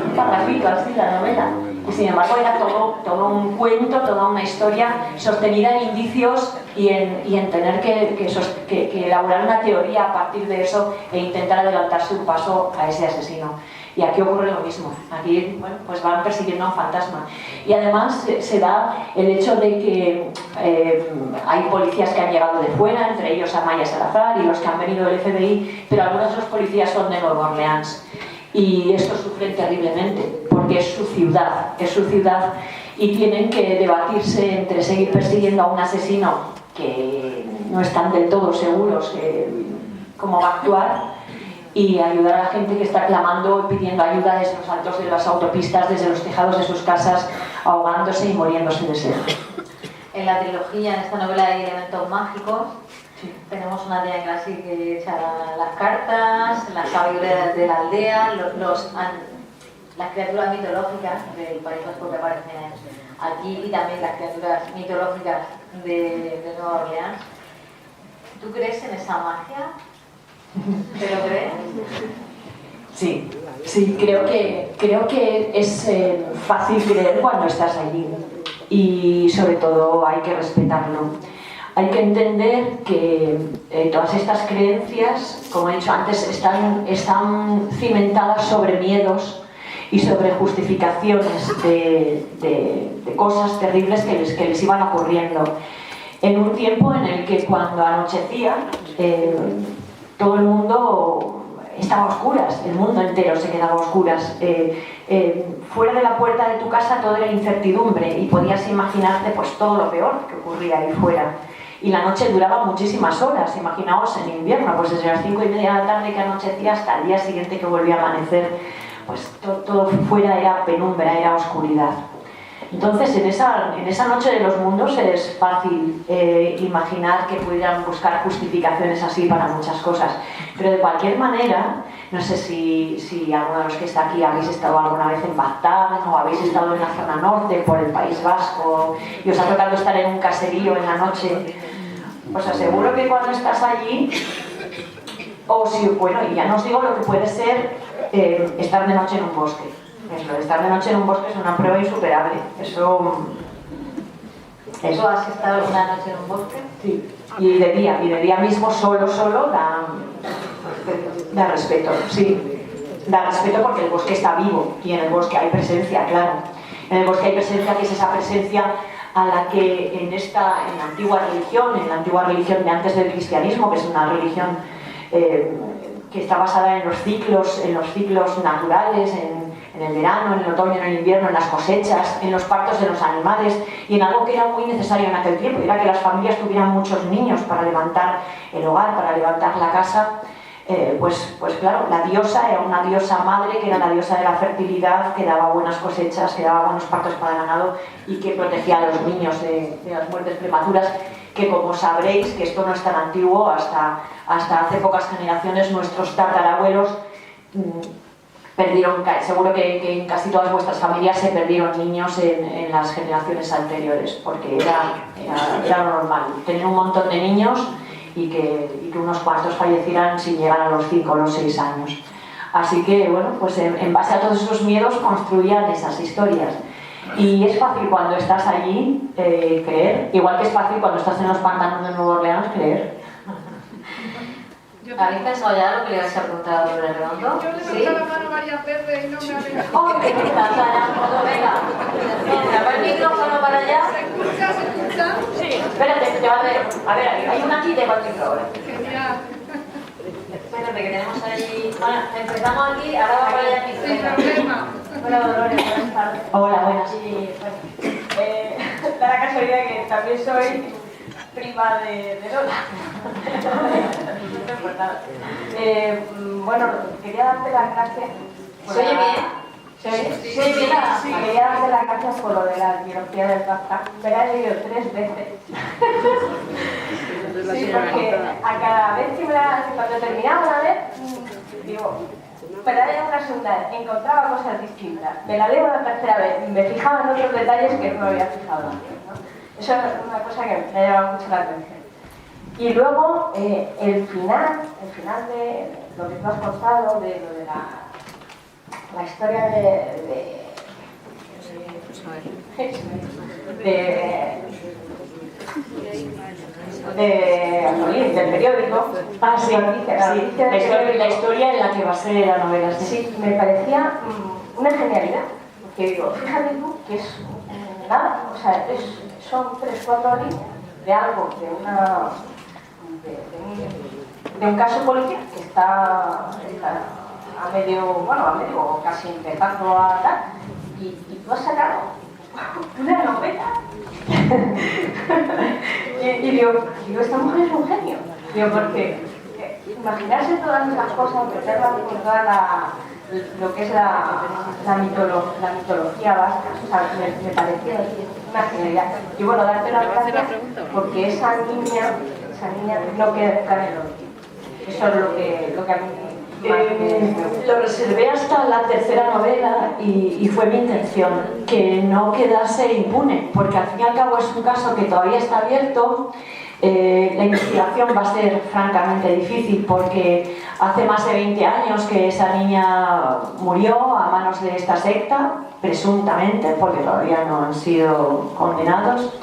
un parrafito así la novela. Y sin embargo era todo un cuento, toda una historia sostenida en indicios y en tener que elaborar una teoría a partir de eso e intentar adelantarse un paso a ese asesino. Y aquí ocurre lo mismo. Aquí, bueno, pues van persiguiendo a un fantasma. Y además se da el hecho de que hay policías que han llegado de fuera, entre ellos Amaya Salazar y los que han venido del FBI, pero algunos de los policías son de Nueva Orleans. y estos sufren terriblemente porque es su ciudad y tienen que debatirse entre seguir persiguiendo a un asesino que no están del todo seguros cómo va a actuar y ayudar a la gente que está clamando y pidiendo ayuda desde los altos de las autopistas, desde los tejados de sus casas, ahogándose y muriéndose de sed. En la trilogía, en esta novela hay elementos mágicos. Tenemos una tía en clase que echa las cartas, la sabiduría de la aldea, las criaturas mitológicas del País Vasco que aparecen aquí y también las criaturas mitológicas de Nueva Orleans. ¿Tú crees en esa magia? ¿Te lo crees? Sí, creo que es fácil creer cuando estás allí y sobre todo hay que respetarlo. Hay que entender que todas estas creencias, como he dicho antes, están cimentadas sobre miedos y sobre justificaciones de cosas terribles que les iban ocurriendo. En un tiempo en el que cuando anochecía, todo el mundo estaba a oscuras, el mundo entero se quedaba a oscuras. Fuera de la puerta de tu casa todo era incertidumbre y podías imaginarte pues todo lo peor que ocurría ahí fuera. Y la noche duraba muchísimas horas, imaginaos en invierno, pues desde las 5:30 de la tarde que anochecía hasta el día siguiente que volvía a amanecer, pues todo fuera era penumbra, era oscuridad. Entonces en esa noche de los mundos es fácil imaginar que pudieran buscar justificaciones así para muchas cosas, pero de cualquier manera, no sé si alguno de los que está aquí habéis estado alguna vez en Bagdad o habéis estado en la zona norte por el País Vasco y os ha tocado estar en un caserío en la noche. Os aseguro que cuando estás allí, y ya no os digo lo que puede ser estar de noche en un bosque. Lo de estar de noche en un bosque es una prueba insuperable. Eso ¿Has estado alguna noche en un bosque? Sí. Y de día mismo solo da respeto, sí. Da respeto porque el bosque está vivo y en el bosque hay presencia, claro. En el bosque hay presencia que es esa presencia a la que en la antigua religión de antes del cristianismo, que es una religión que está basada en los ciclos naturales, en el verano, en el otoño, en el invierno, en las cosechas, en los partos de los animales y en algo que era muy necesario en aquel tiempo, era que las familias tuvieran muchos niños para levantar el hogar, para levantar la casa. Pues claro, la diosa era una diosa madre, que era la diosa de la fertilidad, que daba buenas cosechas, que daba buenos partos para el ganado y que protegía a los niños de las muertes prematuras, que como sabréis, que esto no es tan antiguo, hasta hace pocas generaciones nuestros tatarabuelos perdieron, seguro que en casi todas vuestras familias se perdieron niños en las generaciones anteriores, porque era lo normal, tener un montón de niños y que unos cuantos fallecieran sin llegar a los 5 o los 6 años. Así que, bueno, pues en base a todos esos miedos construían esas historias. Y es fácil cuando estás allí creer, igual que es fácil cuando estás en los pantanos de Nueva Orleans creer. ¿Habéis pensado ya lo que le vais a preguntar a Dolores Redondo? Yo le he levantado la mano varias veces y no me ha venido. ¡Oh, qué bonita! Venga, va el micrófono para allá. ¿Se escucha? Sí, espérate, te va a ver. A ver, hay una aquí de cualquier hora. Genial. Espérate, que tenemos ahí... Bueno, empezamos aquí, ahora va para allá el Sin micrófono. problema. Hola, Dolores, buenas tardes. Hola, buenas. Sí, bueno. Da la casualidad que también soy prima de Lola. Pues nada. Bueno, quería darte las gracias. ¿Se oye bien? ¿Se oye? Sí, bien. Sí, quería darte las gracias por lo de la arqueología del Kafka. Me la he leído 3 veces. Sí, porque a cada vez que cuando terminaba una vez, digo, me la leo una segunda vez, encontraba cosas distintas. Me la leo una tercera vez, me fijaba en otros detalles que no me había fijado antes, ¿no? Eso es una cosa que me ha llamado mucho la atención. Y luego, el final de lo que tú has contado, de lo de la historia del periódico. Ah, sí, la historia en la que va a ser la novela. Sí, me parecía una genialidad. Porque digo, fíjate tú que es nada, o sea, son 3-4 líneas de algo, de un caso policial que está a medio, casi empezando a dar, y tú has sacado una novela. y digo, esta mujer es un genio. Digo, porque imaginarse todas esas cosas, meterlas con toda lo que es la mitología vasca, o sea, me parecía una genialidad. Y bueno, darte las gracias porque esa niña no queda en el olvido. Eso es lo que a mí lo reservé hasta la tercera novela y fue mi intención, que no quedase impune, porque al fin y al cabo es un caso que todavía está abierto. La investigación va a ser francamente difícil porque hace más de 20 años que esa niña murió a manos de esta secta, presuntamente, porque todavía no han sido condenados.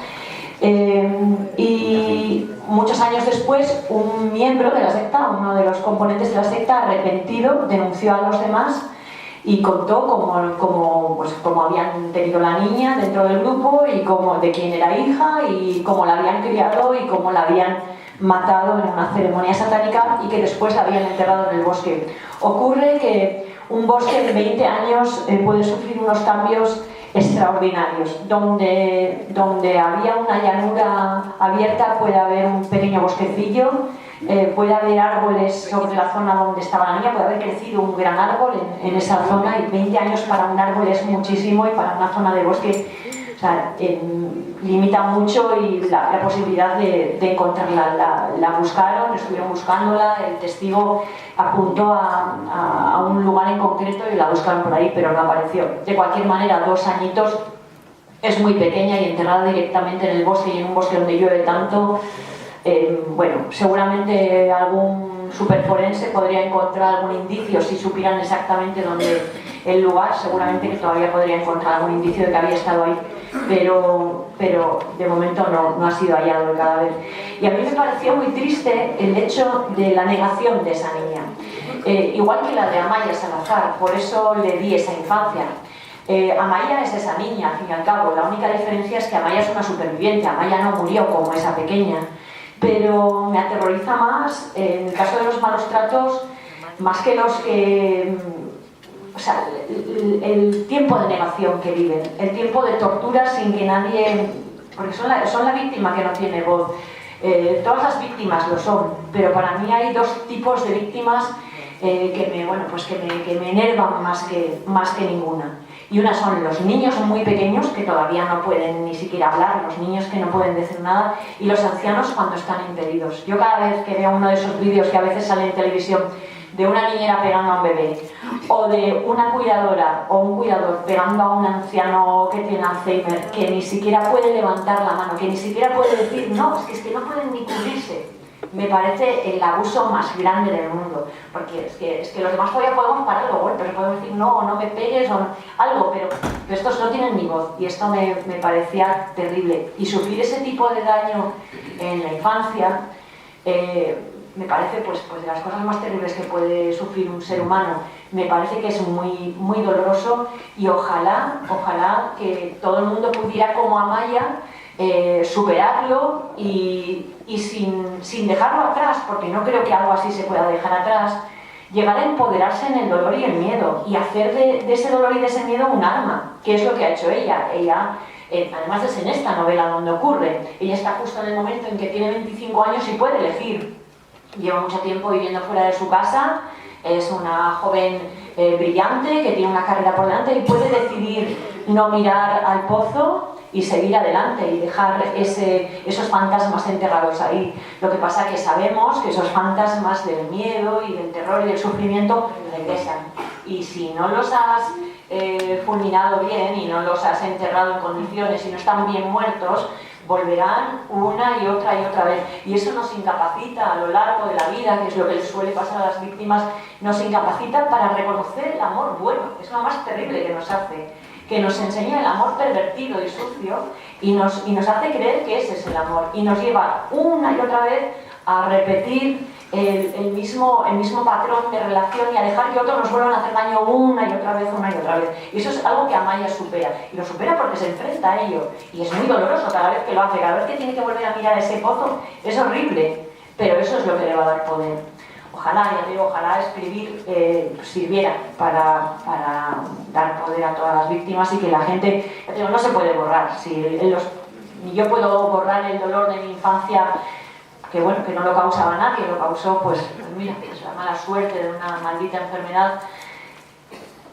Y muchos años después, un miembro de la secta, uno de los componentes de la secta, arrepentido, denunció a los demás y contó cómo habían tenido la niña dentro del grupo y de quién era hija y cómo la habían criado y cómo la habían matado en una ceremonia satánica y que después la habían enterrado en el bosque. Ocurre que un bosque en 20 años puede sufrir unos cambios extraordinarios. Donde había una llanura abierta puede haber un pequeño bosquecillo, puede haber árboles sobre la zona donde estaba la niña, puede haber crecido un gran árbol en esa zona, y 20 años para un árbol es muchísimo, y para una zona de bosque, o sea, limita mucho, y la posibilidad de encontrarla. La buscaron, estuvieron buscándola, el testigo apuntó a un lugar en concreto y la buscaron por ahí, pero no apareció. De cualquier manera, 2 añitos, es muy pequeña y enterrada directamente en el bosque, y en un bosque donde llueve tanto. Bueno, seguramente algún superforense podría encontrar algún indicio si supieran exactamente dónde el lugar, seguramente que todavía podría encontrar algún indicio de que había estado ahí, pero de momento no ha sido hallado el cadáver. Y a mí me pareció muy triste el hecho de la negación de esa niña, igual que la de Amaya Salazar, por eso le di esa infancia. Amaya es esa niña, al fin y al cabo, la única diferencia es que Amaya es una superviviente, Amaya no murió como esa pequeña. Pero me aterroriza más, en el caso de los malos tratos, más que los que... O sea, el tiempo de negación que viven, el tiempo de tortura sin que nadie... Porque son la víctima que no tiene voz. Todas las víctimas lo son, pero para mí hay 2 tipos de víctimas que me enervan más que ninguna. Y una son los niños muy pequeños que todavía no pueden ni siquiera hablar, los niños que no pueden decir nada, y los ancianos cuando están impedidos. Yo cada vez que veo uno de esos vídeos que a veces sale en televisión de una niñera pegando a un bebé, o de una cuidadora o un cuidador pegando a un anciano que tiene Alzheimer, que ni siquiera puede levantar la mano, que ni siquiera puede decir no, es que no pueden ni cubrirse, me parece el abuso más grande del mundo, porque es que los demás todavía podemos parar los golpes, podemos decir no me pegues o algo, pero estos no tienen ni voz, y esto me parecía terrible. Y sufrir ese tipo de daño en la infancia me parece pues de las cosas más terribles que puede sufrir un ser humano. Me parece que es muy, muy doloroso, y ojalá que todo el mundo pudiera, como Amaya, superarlo y sin dejarlo atrás, porque no creo que algo así se pueda dejar atrás, llegar a empoderarse en el dolor y el miedo, y hacer de ese dolor y de ese miedo un arma, que es lo que ha hecho ella. Además es en esta novela donde ocurre, ella está justo en el momento en que tiene 25 años y puede elegir. Lleva mucho tiempo viviendo fuera de su casa, es una joven brillante que tiene una carrera por delante y puede decidir no mirar al pozo y seguir adelante y dejar esos fantasmas enterrados ahí. Lo que pasa es que sabemos que esos fantasmas del miedo y del terror y del sufrimiento regresan, y si no los has fulminado bien y no los has enterrado en condiciones y no están bien muertos, volverán una y otra vez, y eso nos incapacita a lo largo de la vida, que es lo que les suele pasar a las víctimas, nos incapacita para reconocer el amor bueno. Es lo más terrible que nos hace, que nos enseña el amor pervertido y sucio, y nos hace creer que ese es el amor, y nos lleva una y otra vez a repetir el mismo patrón de relación y a dejar que otros nos vuelvan a hacer daño una y otra vez. Y eso es algo que Amaya supera, y lo supera porque se enfrenta a ello, y es muy doloroso cada vez que lo hace, cada vez que tiene que volver a mirar ese pozo, es horrible, pero eso es lo que le va a dar poder. ojalá, ya digo, ojalá escribir sirviera para dar poder a todas las víctimas y que la gente, ya digo, no se puede borrar. Ni yo puedo borrar el dolor de mi infancia, que bueno, que no lo causaba nadie, lo causó pues mira, pues la mala suerte de una maldita enfermedad,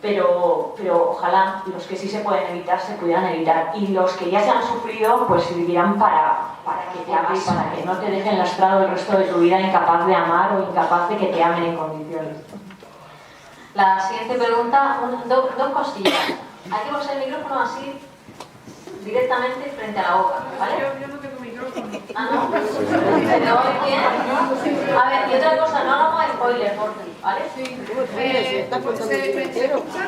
pero ojalá los que sí se pueden evitar se pudieran evitar, y los que ya se han sufrido pues sirvieran para que te ames, para que no te dejen lastrado el resto de tu vida, incapaz de amar o incapaz de que te amen en condiciones. La siguiente pregunta, dos cosillas. Hay que poner el micrófono así, directamente frente a la boca, ¿vale? Yo no tengo micrófono. Ah, ¿no? ¿Se te oye bien? A ver, y otra cosa, no hagamos spoiler, por ti, ¿vale? ¿Se escucha?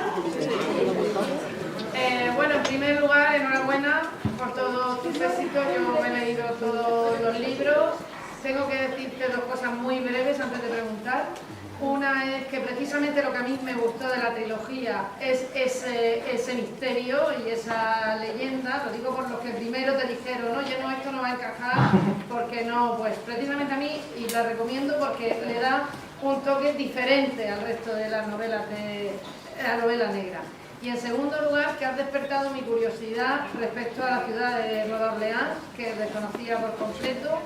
Bueno, en primer lugar, enhorabuena por todos tus éxitos. Yo he leído todos los libros. Tengo que decirte dos cosas muy breves antes de preguntar. Una es que precisamente lo que a mí me gustó de la trilogía es ese misterio y esa leyenda. Lo digo por los que primero te dijeron, oye, no, esto no va a encajar, porque no, pues precisamente a mí, y la recomiendo porque le da un toque diferente al resto de las novelas de la novela negra. Y en segundo lugar, que has despertado mi curiosidad respecto a la ciudad de Nueva Orleans, que desconocía por completo.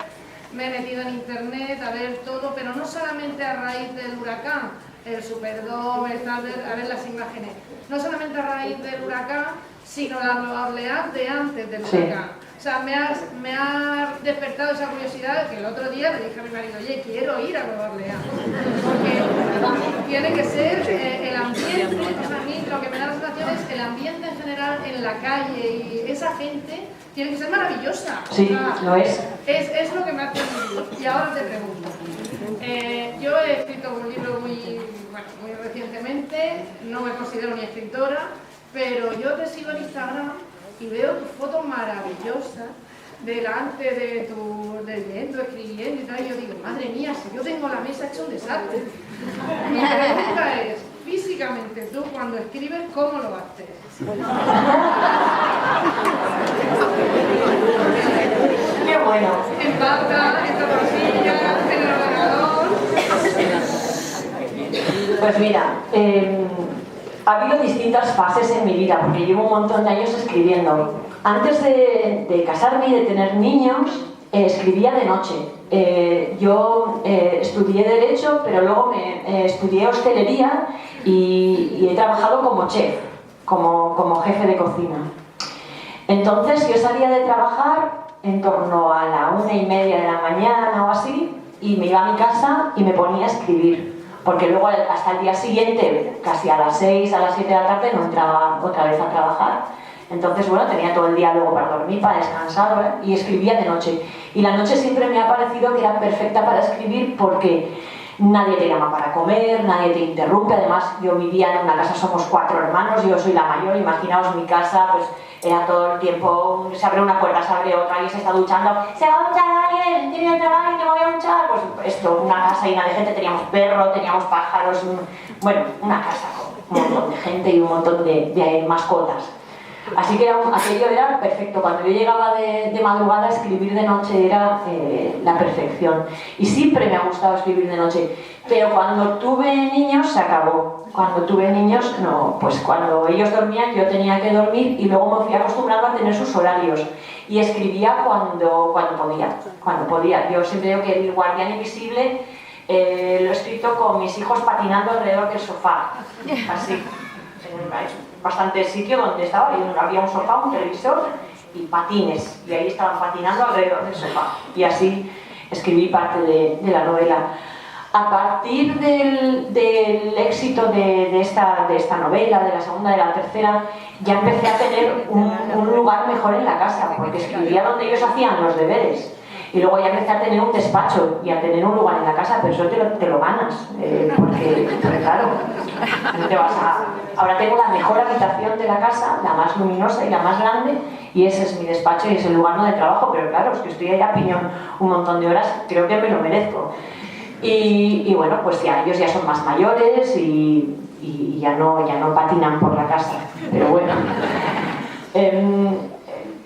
Me he metido en internet a ver todo, pero no solamente a raíz del huracán, el Superdome, a ver las imágenes, no solamente a raíz del huracán, sino la Nueva Orleans de antes del huracán. O sea, me ha despertado esa curiosidad, que el otro día le dije a mi marido, oye, quiero ir a Nueva Orleans, porque tiene que ser el ambiente, o sea, a mí lo que me da la sensación es el ambiente en general en la calle, y esa gente tiene que ser maravillosa. Sí, o sea, lo es. Es lo que me hace vivir. Y ahora te pregunto. Yo he escrito un libro muy recientemente, no me considero ni escritora, pero yo te sigo en Instagram y veo tus fotos maravillosas delante de tu leyendo, escribiendo y tal, y yo digo, madre mía, si yo tengo la mesa hecha un desastre. Mi pregunta es, físicamente tú cuando escribes, ¿cómo lo haces? Qué bueno. En pata, en tortilla, en el ordenador. Pues mira, ha habido distintas fases en mi vida, porque llevo un montón de años escribiendo. Antes de casarme y de tener niños, escribía de noche. Yo estudié Derecho, pero luego estudié hostelería y he trabajado como chef, como jefe de cocina. Entonces yo salía de trabajar en torno a la 1:30 de la mañana o así, y me iba a mi casa y me ponía a escribir, porque luego hasta el día siguiente, casi a las 6, a las 7 de la tarde, no entraba otra vez a trabajar. Entonces, bueno, tenía todo el día luego para dormir, para descansar, y escribía de noche. Y la noche siempre me ha parecido que era perfecta para escribir porque nadie te llama para comer, nadie te interrumpe. Además, yo vivía en una casa, somos 4 hermanos, yo soy la mayor, imaginaos mi casa, pues era todo el tiempo, se abre una puerta, se abre otra, alguien se está duchando, se va a duchar alguien, tiene que entrar alguien, me voy a duchar. Pues esto, una casa llena de gente, teníamos perro, teníamos pájaros, bueno, una casa con un montón de gente y un montón de mascotas. Así que aquello era perfecto. Cuando yo llegaba de madrugada, escribir de noche era la perfección. Y siempre me ha gustado escribir de noche. Pero cuando tuve niños, se acabó. Cuando tuve niños, no. Pues cuando ellos dormían, yo tenía que dormir, y luego me fui acostumbrando a tener sus horarios. Y escribía cuando podía. Yo siempre digo que El guardián invisible lo he escrito con mis hijos patinando alrededor del sofá. Así. Bastante sitio donde estaba, y había un sofá, un televisor y patines, y ahí estaban patinando alrededor del sofá, y así escribí parte de la novela. A partir del éxito de esta novela, de la segunda, de la tercera, ya empecé a tener un lugar mejor en la casa, porque escribía donde ellos hacían los deberes. Y luego ya empecé a tener un despacho y a tener un lugar en la casa, pero eso te lo ganas, porque claro, no te vas a... Ahora tengo la mejor habitación de la casa, la más luminosa y la más grande, y ese es mi despacho y es el lugar donde trabajo, pero claro, es que estoy ahí a piñón un montón de horas, creo que me lo merezco. Y bueno, pues ya ellos ya son más mayores y ya no patinan por la casa, pero bueno.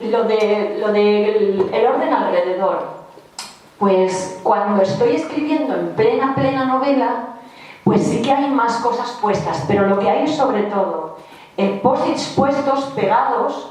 Lo del orden alrededor, pues cuando estoy escribiendo en plena novela, pues sí que hay más cosas puestas, pero lo que hay es sobre todo post-its puestos, pegados,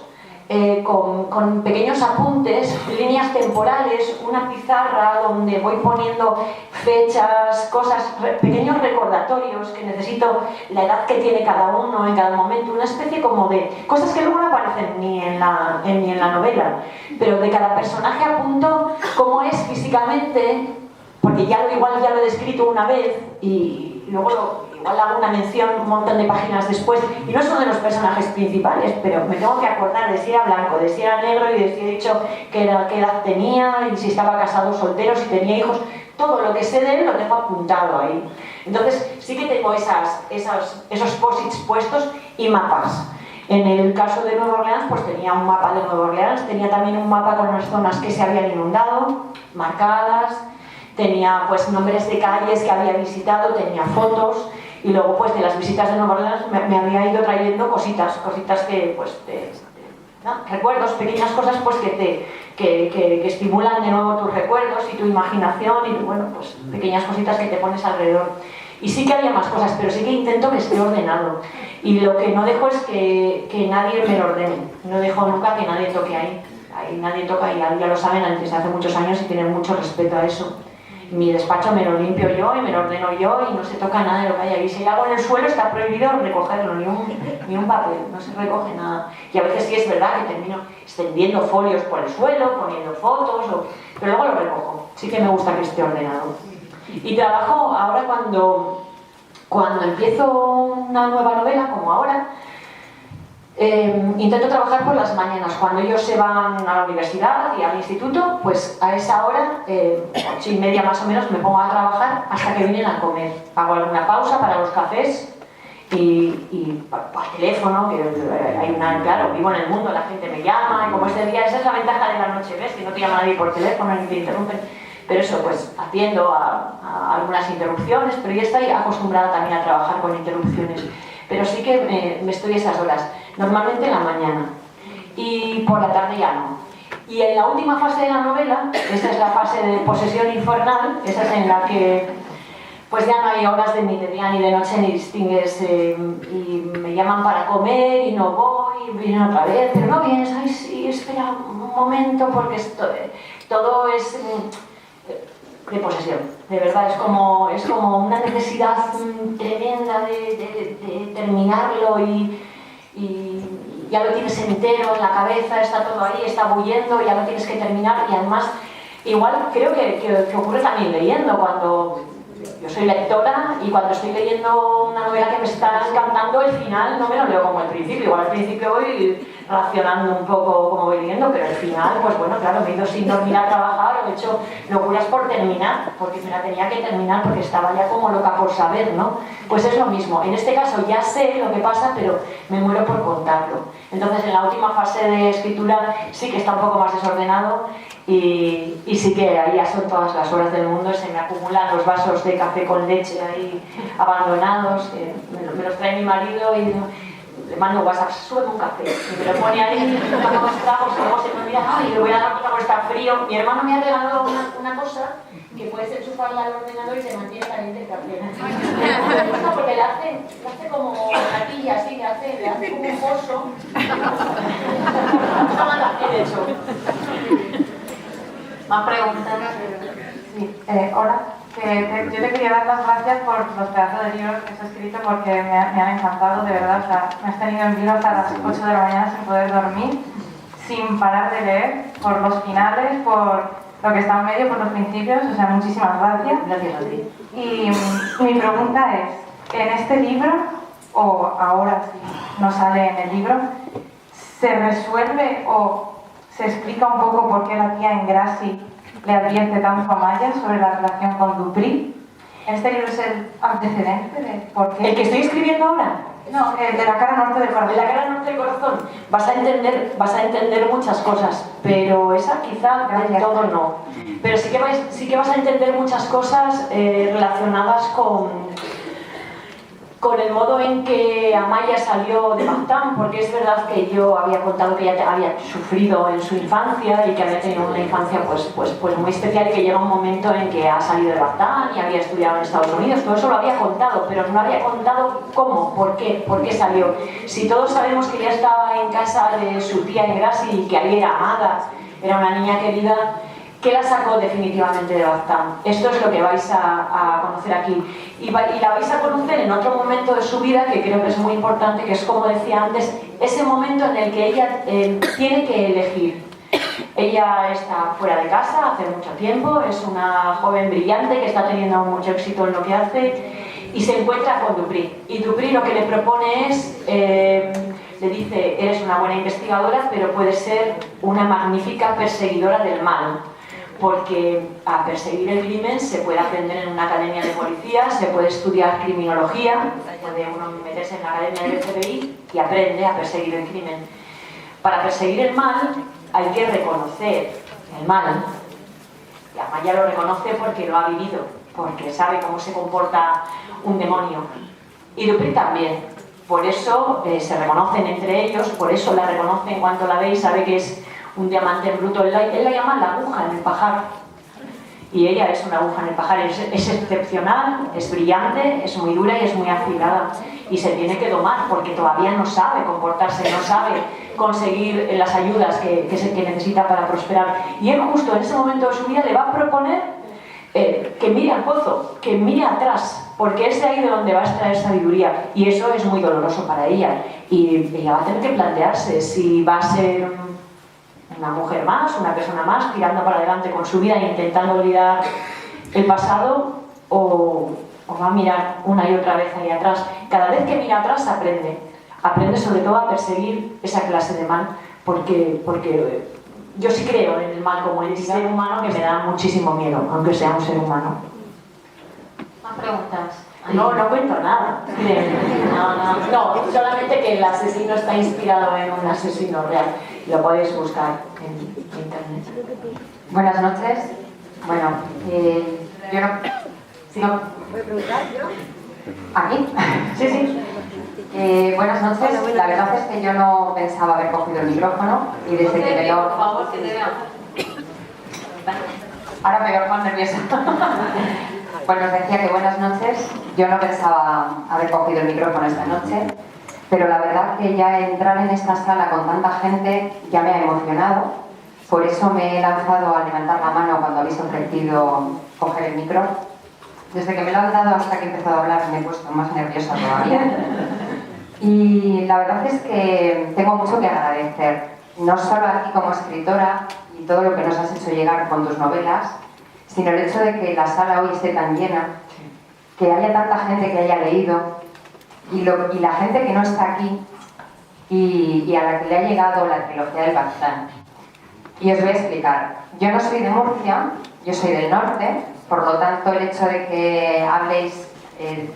con pequeños apuntes, líneas temporales, una pizarra donde voy poniendo fechas, cosas, pequeños recordatorios que necesito, la edad que tiene cada uno en cada momento, una especie como de cosas que luego no aparecen ni en la novela, pero de cada personaje apunto cómo es físicamente, porque igual ya lo he descrito una vez y luego igual hago una mención un montón de páginas después, y no es uno de los personajes principales, pero me tengo que acordar de si era blanco, de si era negro y de si he dicho qué edad tenía y si estaba casado o soltero, si tenía hijos. Todo lo que sé de él lo tengo apuntado ahí. Entonces sí que tengo esos post-its puestos y mapas. En el caso de Nueva Orleans, pues tenía un mapa de Nueva Orleans, tenía también un mapa con las zonas que se habían inundado, marcadas, tenía pues nombres de calles que había visitado, tenía fotos. Y luego pues de las visitas de Nueva Orleans me había ido trayendo cositas que pues ¿no? Recuerdos, pequeñas cosas pues que estimulan de nuevo tus recuerdos y tu imaginación y bueno, pues pequeñas cositas que te pones alrededor. Y sí que había más cosas, pero sí que intento que esté ordenado. Y lo que no dejo es que nadie me lo ordene. No dejo nunca que nadie toque ahí. Ahí nadie toca y ya lo saben desde hace muchos años y tienen mucho respeto a eso. Mi despacho me lo limpio yo y me lo ordeno yo y no se toca nada de lo que hay ahí. Si hay algo en el suelo está prohibido recogerlo, ni un papel, no se recoge nada. Y a veces sí es verdad que termino extendiendo folios por el suelo, poniendo fotos, pero luego lo recojo. Sí que me gusta que esté ordenado. Y trabajo ahora cuando empiezo una nueva novela, como ahora, intento trabajar por las mañanas. Cuando ellos se van a la universidad y al instituto, pues a esa hora, 8:30 más o menos, me pongo a trabajar hasta que vienen a comer. Hago alguna pausa para los cafés y por teléfono, que hay claro, vivo en el mundo, la gente me llama, y como es de día, esa es la ventaja de la noche, ¿ves? Que no te llama nadie por teléfono ni te interrumpen. Pero eso, pues atiendo a algunas interrupciones, pero ya estoy acostumbrada también a trabajar con interrupciones. Pero sí que me estoy esas horas, normalmente en la mañana, y por la tarde ya no. Y en la última fase de la novela, esa es la fase de posesión infernal, esa es en la que pues ya no hay horas ni de día ni de noche ni distingues, y me llaman para comer y no voy, y vienen otra vez, pero no vienes, ay sí, espera un momento, porque todo es de posesión, de verdad, es como una necesidad tremenda de terminarlo y ya lo tienes entero en la cabeza, está todo ahí, está bullendo, ya lo tienes que terminar. Y además, igual creo que ocurre también leyendo, cuando yo soy lectora y cuando estoy leyendo una novela que me está encantando, el final no me lo leo como el principio. Igual al principio voy racionando un poco como voy leyendo, pero el final, pues bueno, claro, me he ido sin dormir a trabajar, he hecho locuras por terminar, porque me la tenía que terminar, porque estaba ya como loca por saber, ¿no? Pues es lo mismo. En este caso ya sé lo que pasa, pero me muero por contarlo. Entonces en la última fase de escritura sí que está un poco más desordenado y sí que ahí ya son todas las horas del mundo, se me acumulan los vasos de café con leche ahí abandonados, me los trae mi marido y le mando WhatsApp, súbeme un café, y me lo pone ahí, toma unos tragos, y luego se me olvida, ay, le voy a dar otra porque está frío. Mi hermano me ha regalado una cosa que puedes enchufarla al ordenador y se mantiene caliente el café. Me gusta porque le hace como natilla, así, le hace como un pozo. Toma café, de hecho. Más preguntas. Sí, hola. Yo te quería dar las gracias por los pedazos de libros que has escrito porque me han encantado, de verdad. O sea, me has tenido en vilo hasta las 8 de la mañana sin poder dormir, sin parar de leer, por los finales, por lo que está en medio, por los principios. O sea, muchísimas gracias. Gracias a ti. Y mi pregunta es, en este libro, o ahora si no sale en el libro, ¿se resuelve o se explica un poco por qué la tía Engrassi le advierte tanto a Maya sobre la relación con Dupri? ¿Este libro es el antecedente de por qué? ¿El que estoy escribiendo ahora? No, el de la cara norte del corazón. De la cara norte del corazón. Vas a entender muchas cosas, pero esa quizá del todo no. Pero sí que vas a entender muchas cosas relacionadas con el modo en que Amaya salió de Bagdán, porque es verdad que yo había contado que ella había sufrido en su infancia y que había tenido una infancia pues muy especial, y que llega un momento en que ha salido de Bagdán y había estudiado en Estados Unidos. Todo eso lo había contado, pero no había contado cómo, por qué salió. Si todos sabemos que ella estaba en casa de su tía en Brasil y que allí era amada, era una niña querida, ¿qué la sacó definitivamente de Bagdán? Esto es lo que vais a conocer aquí. Y la vais a conocer en otro momento de su vida que creo que es muy importante, que es, como decía antes, ese momento en el que ella tiene que elegir. Ella está fuera de casa hace mucho tiempo, es una joven brillante que está teniendo mucho éxito en lo que hace, y se encuentra con Dupri. Y Dupri lo que le propone es, le dice, eres una buena investigadora, pero puedes ser una magnífica perseguidora del mal. Porque a perseguir el crimen se puede aprender en una academia de policía, se puede estudiar criminología, puede uno meterse en la academia del FBI y aprende a perseguir el crimen. Para perseguir el mal hay que reconocer el mal. Y Amaya lo reconoce porque lo ha vivido, porque sabe cómo se comporta un demonio. Y Dupri también. Por eso se reconocen entre ellos, por eso la reconoce en cuanto la ve y sabe que es un diamante en bruto. Él la llama la aguja en el pajar, y ella es una aguja en el pajar. Es excepcional, es brillante, es muy dura y es muy afilada, y se tiene que domar porque todavía no sabe comportarse, no sabe conseguir las ayudas que necesita para prosperar. Y él, justo en ese momento de su vida, le va a proponer que mire al pozo, que mire atrás, porque es de ahí de donde va a extraer sabiduría, y eso es muy doloroso para ella, y ella va a tener que plantearse si va a ser una mujer más, una persona más, tirando para adelante con su vida e intentando olvidar el pasado, o va a mirar una y otra vez ahí atrás. Cada vez que mira atrás aprende sobre todo a perseguir esa clase de mal, porque yo sí creo en el mal como entidad humana, que me da muchísimo miedo, aunque sea un ser humano. ¿Más preguntas? No cuento nada. No, solamente que el asesino está inspirado en un asesino real. Lo podéis buscar en internet. Buenas noches. Bueno, yo no... ¿Puedo preguntar yo? ¿Aquí? Sí. Buenas noches. La verdad es que yo no pensaba haber cogido el micrófono, y desde que me lo... Por favor, que te vean. Ahora me veo más nerviosa. Bueno, os decía que buenas noches. Yo no pensaba haber cogido el micrófono esta noche, pero la verdad que ya entrar en esta sala con tanta gente ya me ha emocionado. Por eso me he lanzado a levantar la mano cuando habéis ofrecido coger el micro. Desde que me lo han dado hasta que he empezado a hablar me he puesto más nerviosa todavía. Y la verdad es que tengo mucho que agradecer, no solo a ti como escritora y todo lo que nos has hecho llegar con tus novelas, sino el hecho de que la sala hoy esté tan llena, que haya tanta gente que haya leído, y la gente que no está aquí y a la que le ha llegado la trilogía del Bagdán. Y os voy a explicar. Yo no soy de Murcia, yo soy del norte, por lo tanto el hecho de que habléis,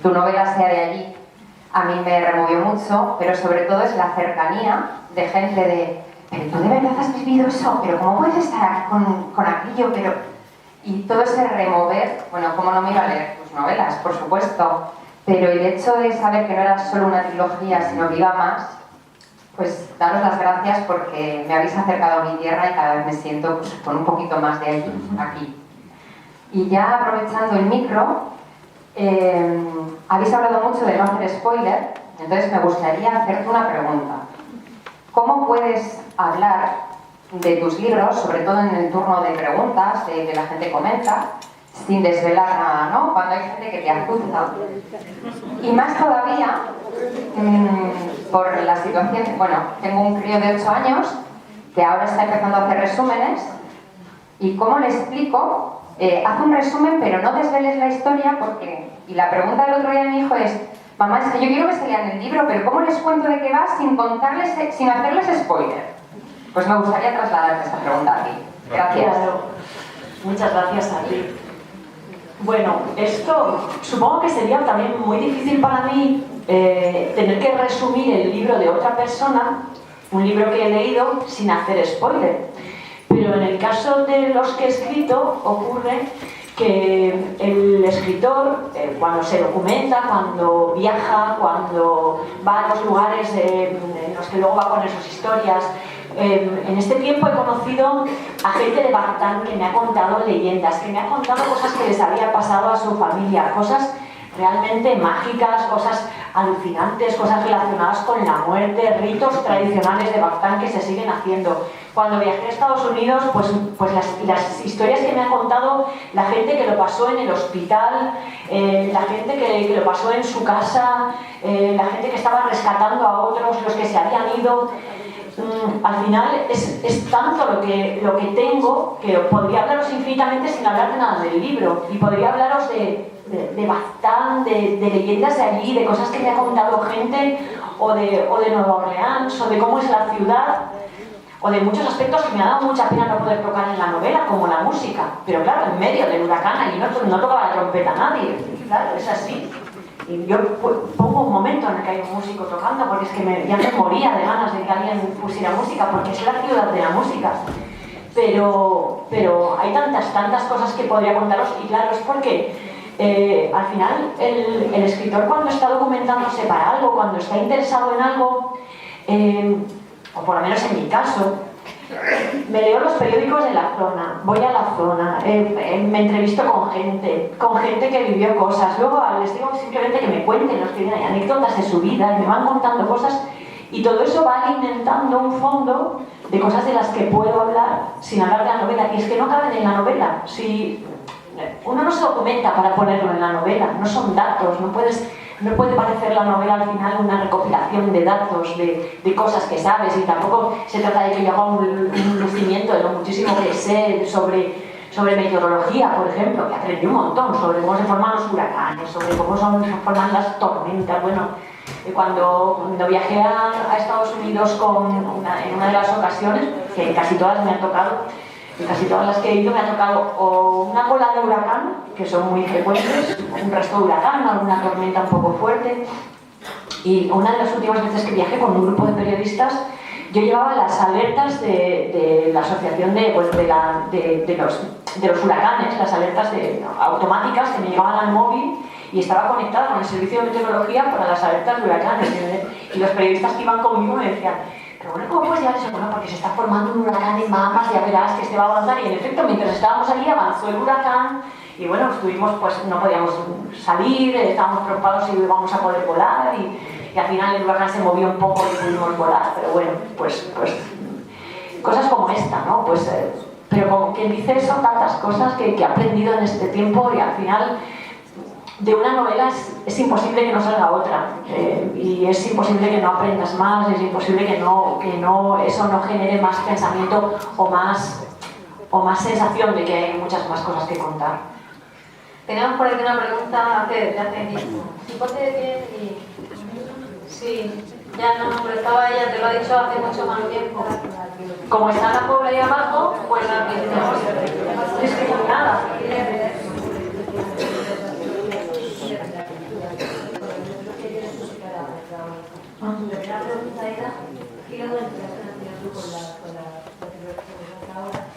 tu novela sea de allí, a mí me removió mucho, pero sobre todo es la cercanía de gente de ¿pero tú de verdad has vivido eso? ¿Pero cómo puedes estar aquí con aquello? Y todo ese remover, bueno, ¿cómo no me iba a leer tus novelas? Por supuesto, pero el hecho de saber que no era solo una trilogía, sino que iba más, pues daros las gracias porque me habéis acercado a mi tierra y cada vez me siento pues, con un poquito más de allí, aquí. Y ya aprovechando el micro, habéis hablado mucho de no hacer spoiler, entonces me gustaría hacerte una pregunta. ¿Cómo puedes hablar de tus libros, sobre todo en el turno de preguntas, de que la gente comenta, sin desvelar nada, ¿no? Cuando hay gente que te azuza. Y más todavía, por la situación, bueno, tengo un crío de 8 años que ahora está empezando a hacer resúmenes, y ¿cómo le explico? Haz un resumen, pero no desveles la historia, porque... Y la pregunta del otro día de mi hijo es, mamá, es que yo quiero que se lean el libro, pero ¿cómo les cuento de qué va sin hacerles spoiler? Pues me gustaría trasladarte esta pregunta a ti. Gracias. Claro. Muchas gracias a ti. Bueno, esto supongo que sería también muy difícil para mí tener que resumir el libro de otra persona, un libro que he leído, sin hacer spoiler. Pero en el caso de los que he escrito ocurre que el escritor, cuando se documenta, cuando viaja, cuando va a los lugares en los que luego va a poner sus historias, en este tiempo he conocido a gente de Baztán que me ha contado leyendas, que me ha contado cosas que les había pasado a su familia, cosas realmente mágicas, cosas alucinantes, cosas relacionadas con la muerte, ritos tradicionales de Baztán que se siguen haciendo. Cuando viajé a Estados Unidos, pues las historias que me ha contado la gente que lo pasó en el hospital, la gente que lo pasó en su casa, la gente que estaba rescatando a otros, los que se habían ido. Al final es tanto lo que tengo que podría hablaros infinitamente sin hablar de nada del libro, y podría hablaros de Baztán, de leyendas de allí, de cosas que me ha contado gente, o de Nueva Orleans, o de cómo es la ciudad, o de muchos aspectos que me ha dado mucha pena no poder tocar en la novela, como la música. Pero claro, en medio del huracán allí no tocaba la trompeta nadie, claro, es así. Y yo pongo un momento en el que hay un músico tocando, porque es que ya me moría de ganas de que alguien pusiera música, porque es la ciudad de la música. Pero hay tantas cosas que podría contaros, y claro, es porque al final el escritor, cuando está documentándose para algo, cuando está interesado en algo, o por lo menos en mi caso, me leo los periódicos de la zona, voy a la zona, me entrevisto con gente que vivió cosas, luego les digo simplemente que me cuenten, los que tienen anécdotas de su vida y me van contando cosas, y todo eso va alimentando un fondo de cosas de las que puedo hablar sin hablar de la novela, y es que no caben en la novela. Si uno no se documenta para ponerlo en la novela, no son datos, no puede parecer la novela al final una recopilación de datos, de cosas que sabes, y tampoco se trata de que yo haga un lucimiento de lo muchísimo que sé sobre meteorología, por ejemplo, que aprendí un montón, sobre cómo se forman los huracanes, sobre cómo se forman las tormentas. Bueno, cuando viajé a Estados Unidos en una de las ocasiones, que casi todas me han tocado, en casi todas las que he ido me ha tocado o una cola de huracán, que son muy frecuentes, un resto de huracán, alguna tormenta un poco fuerte. Y una de las últimas veces que viajé con un grupo de periodistas, yo llevaba las alertas de la asociación de los huracanes, las alertas automáticas que me llegaban al móvil, y estaba conectada con el servicio de meteorología para las alertas de huracanes. Y los periodistas que iban conmigo me decían: pero bueno, ¿cómo puedes llevar eso? Bueno, porque se está formando un huracán en Bahamas, ya verás que este va a avanzar. Y en efecto, mientras estábamos allí, avanzó el huracán, y bueno, no podíamos salir, estábamos preocupados si íbamos a poder volar, y al final el huracán se movió un poco y pudimos volar. Pero bueno, pues cosas como esta, ¿no? Pero como quien dice, son tantas cosas que he aprendido en este tiempo, y al final de una novela es imposible que no salga otra, y es imposible que no aprendas más, es imposible que eso no genere más pensamiento o más sensación de que hay muchas más cosas que contar. Tenemos por aquí una pregunta de hace tiempo. Si ponte de pie y... Sí, ya no, pero estaba ella, te lo ha dicho hace mucho más tiempo. Como está la pobre ahí abajo, pues la tenemos discriminada. La primera pregunta era: ¿qué grado de implicación has tenido tú con la ahora?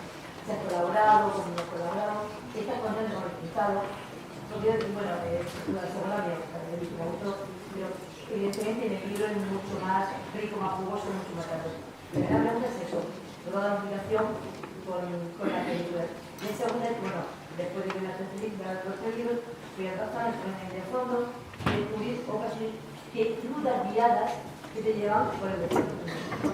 ¿Se has colaborado? ¿Cómo no has colaborado? ¿Qué estás contando con el resultado? Porque, bueno, la segunda me gustó, pero evidentemente en el libro es mucho más rico, más jugoso, mucho más grande. La primera pregunta es eso: toda la implicación con la película. Y la segunda es, bueno, después de que me has enseñado los libros, fui a Baztán, estuve en el fondo, y descubrí ocasiones que rutas guiadas que te llevan por el desierto, por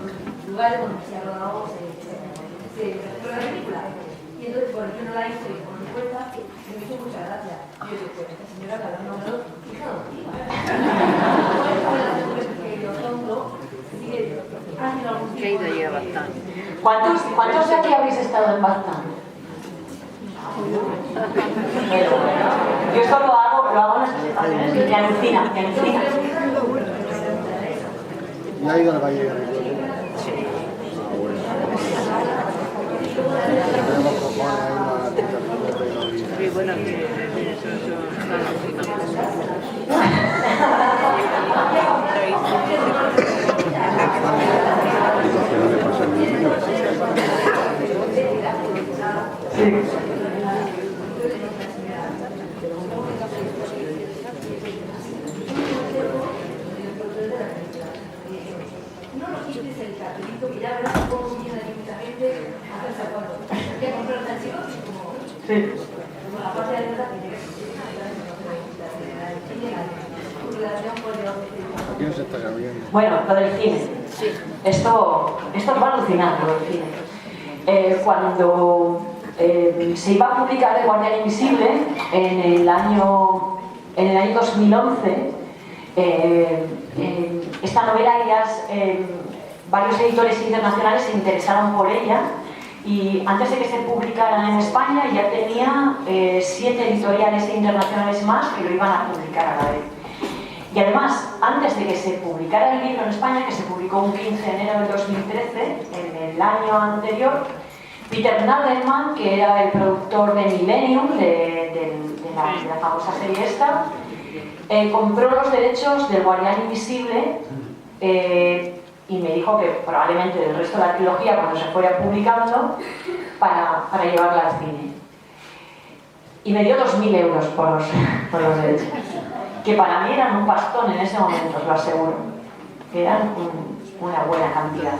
lugares donde se ha rodado la película. Y entonces, bueno, yo no la hice por mi cuenta, y me hizo mucha gracia. Y yo dije: pues esta señora que habla un nombre, hija adoptiva. ¿Qué ha ido allí a Baztán? ¿Cuántos de aquí habéis estado en Baztán? Yo esto lo hago en las presentaciones y me alucina. ¿Y ha ido al Valle de Río? Sí. Tenemos cojones ahí una tentativa. Sí, bueno, eso está Sí. ¿A quién se está cambiando? Bueno, lo del cine. Esto va alucinando, lo del cine. Cuando se iba a publicar El Guardián Invisible en el año 2011, esta novela varios editores internacionales se interesaron por ella y antes de que se publicara en España ya tenía 7 editoriales internacionales más que lo iban a publicar a la vez. Y además, antes de que se publicara el libro en España, que se publicó un 15 de enero del 2013, en el año anterior, Peter Nadelman, que era el productor de Millennium, de la famosa serie esta, compró los derechos del Guardián Invisible y me dijo que probablemente del resto de la trilogía, cuando se fuera publicando, para llevarla al cine. Y me dio 2.000 euros por los derechos, que para mí eran un pastón en ese momento, os lo aseguro, que eran una buena cantidad.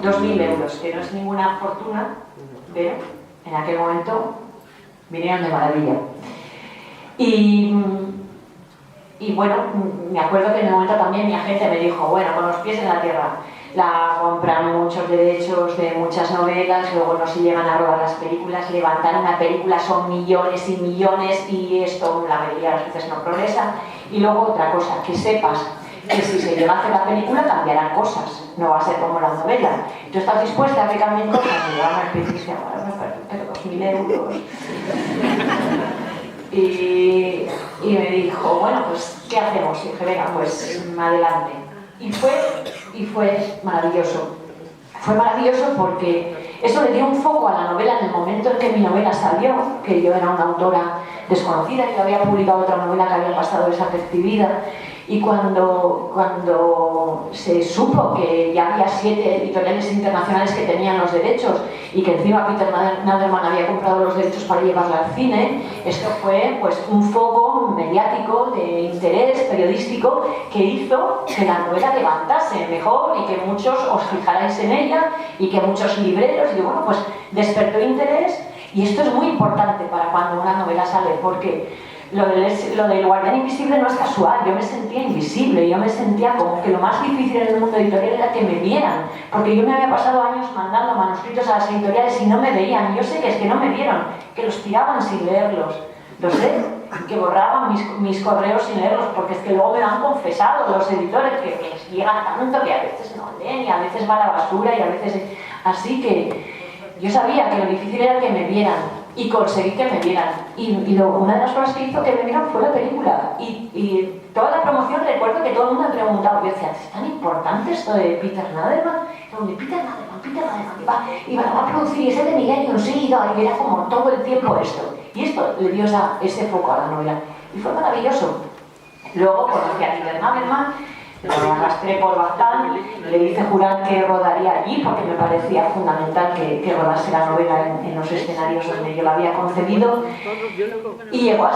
2.000 euros, que no es ninguna fortuna, pero en aquel momento vinieron de maravilla. Y bueno, me acuerdo que en el momento también mi agente me dijo, bueno, con los pies en la tierra, la compran muchos derechos de muchas novelas, luego no se llegan a rodar las películas, levantar una película son millones y millones y esto, la mayoría de las veces no progresa. Y luego otra cosa, que sepas que si se llega a hacer la película cambiarán cosas, no va a ser como la novela. ¿Tú estás dispuesta a que cambien cosas? Y yo al principio decía, bueno, pero 2.000 euros. Y me dijo, bueno, pues, ¿qué hacemos? Y dije, venga, pues, adelante. Y fue maravilloso. Fue maravilloso porque eso le dio un foco a la novela en el momento en que mi novela salió, que yo era una autora desconocida, yo había publicado otra novela que había pasado desapercibida. Y cuando se supo que ya había 7 editoriales internacionales que tenían los derechos y que encima Peter Nadelman había comprado los derechos para llevarla al cine, esto fue pues un foco mediático de interés periodístico que hizo que la novela levantase mejor y que muchos os fijarais en ella y que muchos libreros, y bueno, pues despertó interés. Y esto es muy importante para cuando una novela sale, porque lo del Guardián Invisible no es casual. Yo me sentía invisible, yo me sentía como que lo más difícil en el mundo editorial era que me vieran, porque yo me había pasado años mandando manuscritos a las editoriales y no me veían. Yo sé que es que no me vieron, que los tiraban sin leerlos, lo sé, que borraban mis correos sin leerlos, porque es que luego me lo han confesado los editores, que les llega tanto que a veces no leen y a veces va a la basura y a veces... Así que yo sabía que lo difícil era que me vieran. Y conseguí que me vieran. Y una de las cosas que hizo que me vieran fue la película. Y toda la promoción, recuerdo que todo el mundo me preguntaba, yo decía, ¿es tan importante esto de Peter Nadelman? Donde Peter Nadelman, y va a producir ese de Millennium, sí, y era como todo el tiempo esto. Y esto le dio ese foco a la novela. Y fue maravilloso. Luego conocí a Peter Nadelman, lo arrastré por Baztán, le hice jurar que rodaría allí porque me parecía fundamental que rodase la novela en los escenarios donde yo la había concebido, y llegó a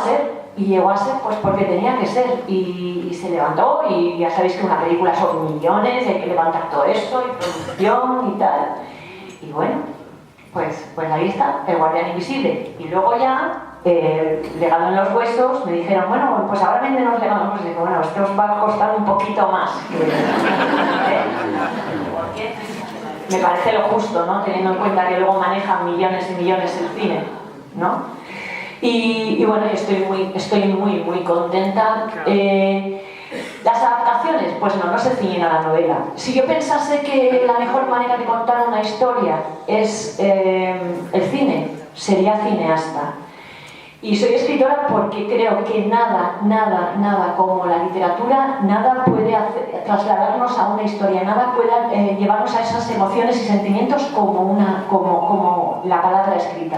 ser pues porque tenía que ser, y se levantó. Y ya sabéis que una película son millones, hay que levantar todo esto y producción y tal, y bueno, pues ahí está El Guardián Invisible. Y luego ya Legado en los Huesos, me dijeron, bueno, pues ahora véndenos Legado. Pues digo, bueno, esto os va a costar un poquito más. Porque me parece lo justo, ¿no? Teniendo en cuenta que luego manejan millones y millones el cine, ¿no? Y bueno, estoy muy contenta. Las adaptaciones, pues no se ciñen a la novela. Si yo pensase que la mejor manera de contar una historia es el cine, sería cineasta. Y soy escritora porque creo que nada como la literatura, nada puede trasladarnos a una historia, nada puede llevarnos a esas emociones y sentimientos como la palabra escrita.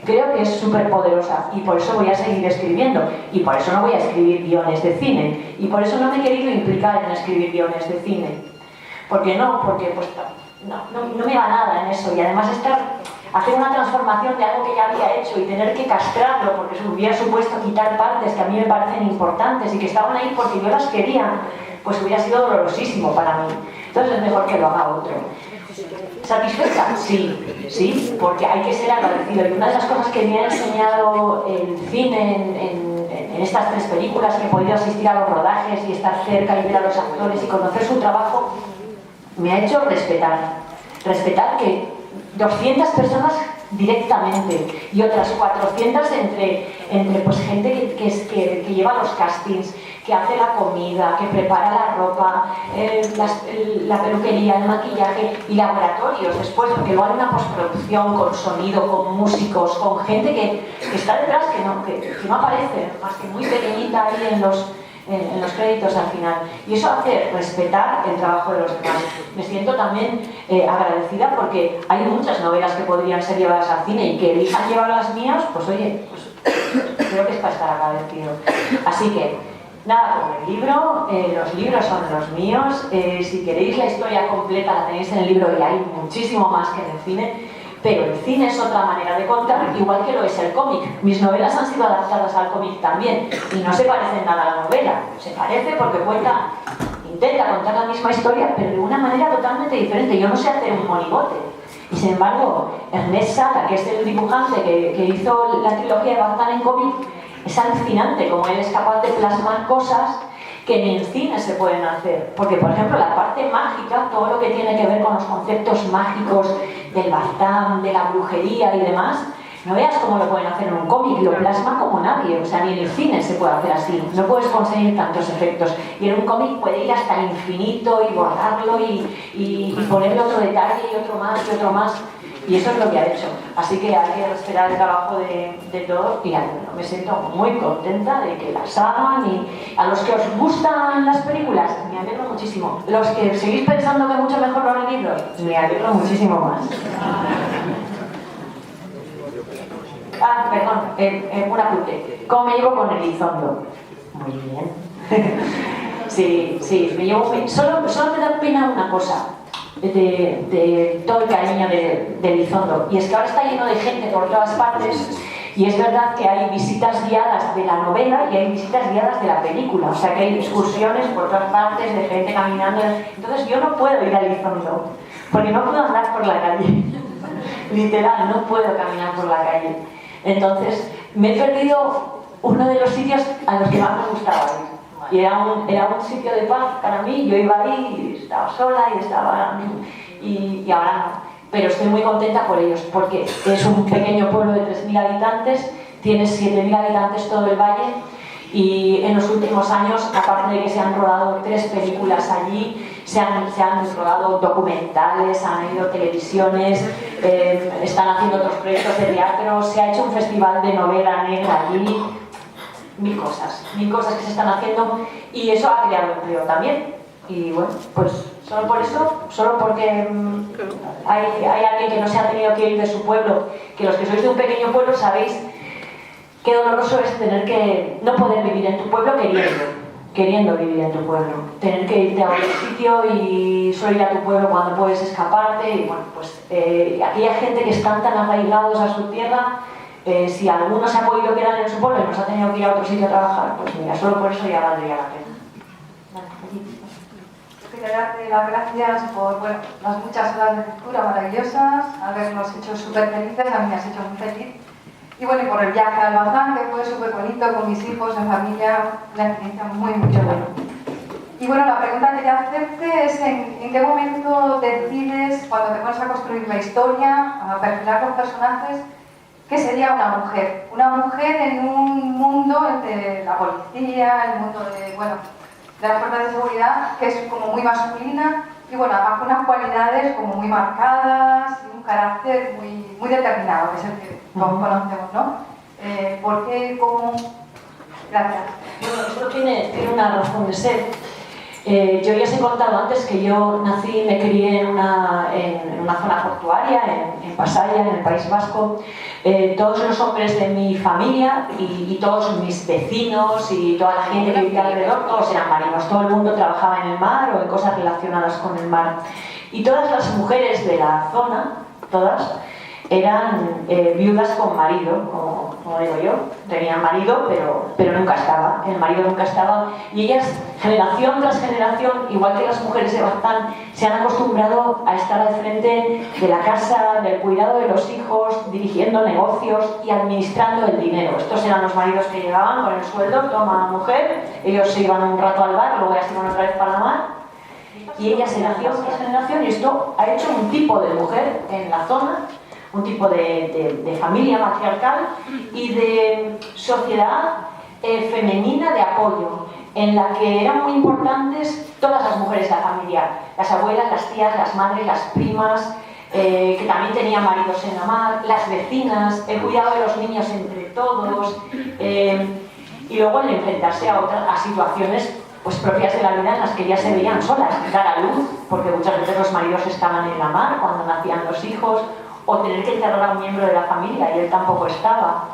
Creo que es súper poderosa y por eso voy a seguir escribiendo, y por eso no voy a escribir guiones de cine, y por eso no me he querido implicar en escribir guiones de cine. Porque pues no me va nada en eso, y además estar hacer una transformación de algo que ya había hecho y tener que castrarlo porque se hubiera supuesto quitar partes que a mí me parecen importantes y que estaban ahí porque yo las quería, pues hubiera sido dolorosísimo para mí. Entonces es mejor que lo haga otro. ¿Satisfecha? Sí, sí, porque hay que ser agradecido. Y una de las cosas que me ha enseñado el cine en estas 3 películas, que he podido asistir a los rodajes y estar cerca y ver a los actores y conocer su trabajo, me ha hecho respetar que 200 personas directamente y otras 400 entre pues, gente que lleva los castings, que hace la comida, que prepara la ropa, la peluquería, el maquillaje y laboratorios después, porque luego hay una postproducción con sonido, con músicos, con gente que está detrás, que no aparece, más que muy pequeñita ahí en los créditos al final. Y eso hace respetar el trabajo de los demás. Me siento también agradecida porque hay muchas novelas que podrían ser llevadas al cine y que elijan llevar las mías, pues oye, pues, creo que es para estar agradecido. Así que, nada como el libro, los libros son los míos, si queréis la historia completa la tenéis en el libro y hay muchísimo más que en el cine, pero el cine es otra manera de contar, igual que lo es el cómic. Mis novelas han sido adaptadas al cómic también y no se parecen nada a la novela, se parece porque intenta contar la misma historia pero de una manera totalmente diferente. Yo no sé hacer un monigote y sin embargo Ernest Saga, que es el dibujante que hizo la trilogía de Batman en cómic, es alucinante como él es capaz de plasmar cosas que en el cine se pueden hacer, porque por ejemplo la parte mágica, todo lo que tiene que ver con los conceptos mágicos del Baztán, de la brujería y demás, no veas cómo lo pueden hacer en un cómic, lo plasma como nadie, o sea, ni en el cine se puede hacer así, no puedes conseguir tantos efectos, y en un cómic puede ir hasta el infinito y borrarlo y ponerle otro detalle y otro más, y eso es lo que ha hecho. Así que hay que respetar el trabajo de todos y me siento muy contenta de que las hagan. Y a los que os gustan las películas, me alegro muchísimo. Los que seguís pensando que mucho mejor los libros, me alegro muchísimo más. Perdón, un apunte. ¿Cómo me llevo con Elizondo? Muy bien. Sí, me llevo bien. Solo me da pena una cosa. De todo el cariño de Elizondo, y es que ahora está lleno de gente por todas partes y es verdad que hay visitas guiadas de la novela y hay visitas guiadas de la película, o sea que hay excursiones por todas partes de gente caminando. Entonces yo no puedo ir a Elizondo porque no puedo andar por la calle literal, no puedo caminar por la calle. Entonces me he perdido uno de los sitios a los que más me gustaba ir. Y era un sitio de paz para mí. Yo iba ahí y estaba sola y ahora no. Pero estoy muy contenta por ellos porque es un pequeño pueblo de 3.000 habitantes, tiene 7.000 habitantes todo el valle y en los últimos años, aparte de que se han rodado 3 películas allí, se han rodado documentales, han ido televisiones, están haciendo otros proyectos de teatro, se ha hecho un festival de novela negra allí. Mil cosas que se están haciendo y eso ha creado empleo también. Y bueno, pues solo por eso, solo porque hay alguien que no se ha tenido que ir de su pueblo, que los que sois de un pequeño pueblo sabéis qué doloroso es tener que no poder vivir en tu pueblo queriendo vivir en tu pueblo, tener que irte a otro sitio y solo ir a tu pueblo cuando puedes escaparte. Y bueno, pues aquella gente que están tan arraigados a su tierra, si alguno se ha podido quedar en su pueblo y nos ha tenido que ir a otro sitio a trabajar, pues mira, solo por eso ya valdría la pena. Quería darte las gracias por las muchas horas de lectura maravillosas, habernos hecho súper felices, a mí me has hecho muy feliz. Y bueno, y por el viaje al Bazán, que fue súper bonito con mis hijos, en familia, una experiencia muy buena. Y bueno, la pregunta que quería hacerte es ¿en qué momento decides, cuando te pones a construir la historia, a perfilar los personajes, qué sería una mujer? Una mujer en un mundo entre la policía, el mundo de las fuerzas de seguridad, que es como muy masculina y bueno, bajo unas cualidades como muy marcadas y un carácter muy determinado, que es el que conocemos, ¿no? ¿Por qué? ¿Cómo? Gracias. Bueno, esto tiene una razón de ser. Yo ya os he contado antes que yo nací y me crié en una zona portuaria, en Pasaia, en el País Vasco. Todos los hombres de mi familia y todos mis vecinos y toda la gente que vivía alrededor, todos eran marinos. Todo el mundo trabajaba en el mar o en cosas relacionadas con el mar. Y todas las mujeres de la zona, todas, eran viudas con marido, como digo yo. Tenían marido, pero nunca estaba. El marido nunca estaba. Y ellas, generación tras generación, igual que las mujeres de Baztán, se han acostumbrado a estar al frente de la casa, del cuidado de los hijos, dirigiendo negocios y administrando el dinero. Estos eran los maridos que llegaban con el sueldo, toma mujer, ellos se iban un rato al bar, luego ya se iban otra vez para la mar. Y ellas, generación tras generación, y esto ha hecho un tipo de mujer en la zona, un tipo de familia matriarcal y de sociedad femenina de apoyo, en la que eran muy importantes todas las mujeres de la familia, las abuelas, las tías, las madres, las primas, que también tenían maridos en la mar, las vecinas, el cuidado de los niños entre todos, y luego el enfrentarse a situaciones pues propias de la vida en las que ellas se veían solas, dar a luz, porque muchas veces los maridos estaban en la mar cuando nacían los hijos, o tener que enterrar a un miembro de la familia y él tampoco estaba.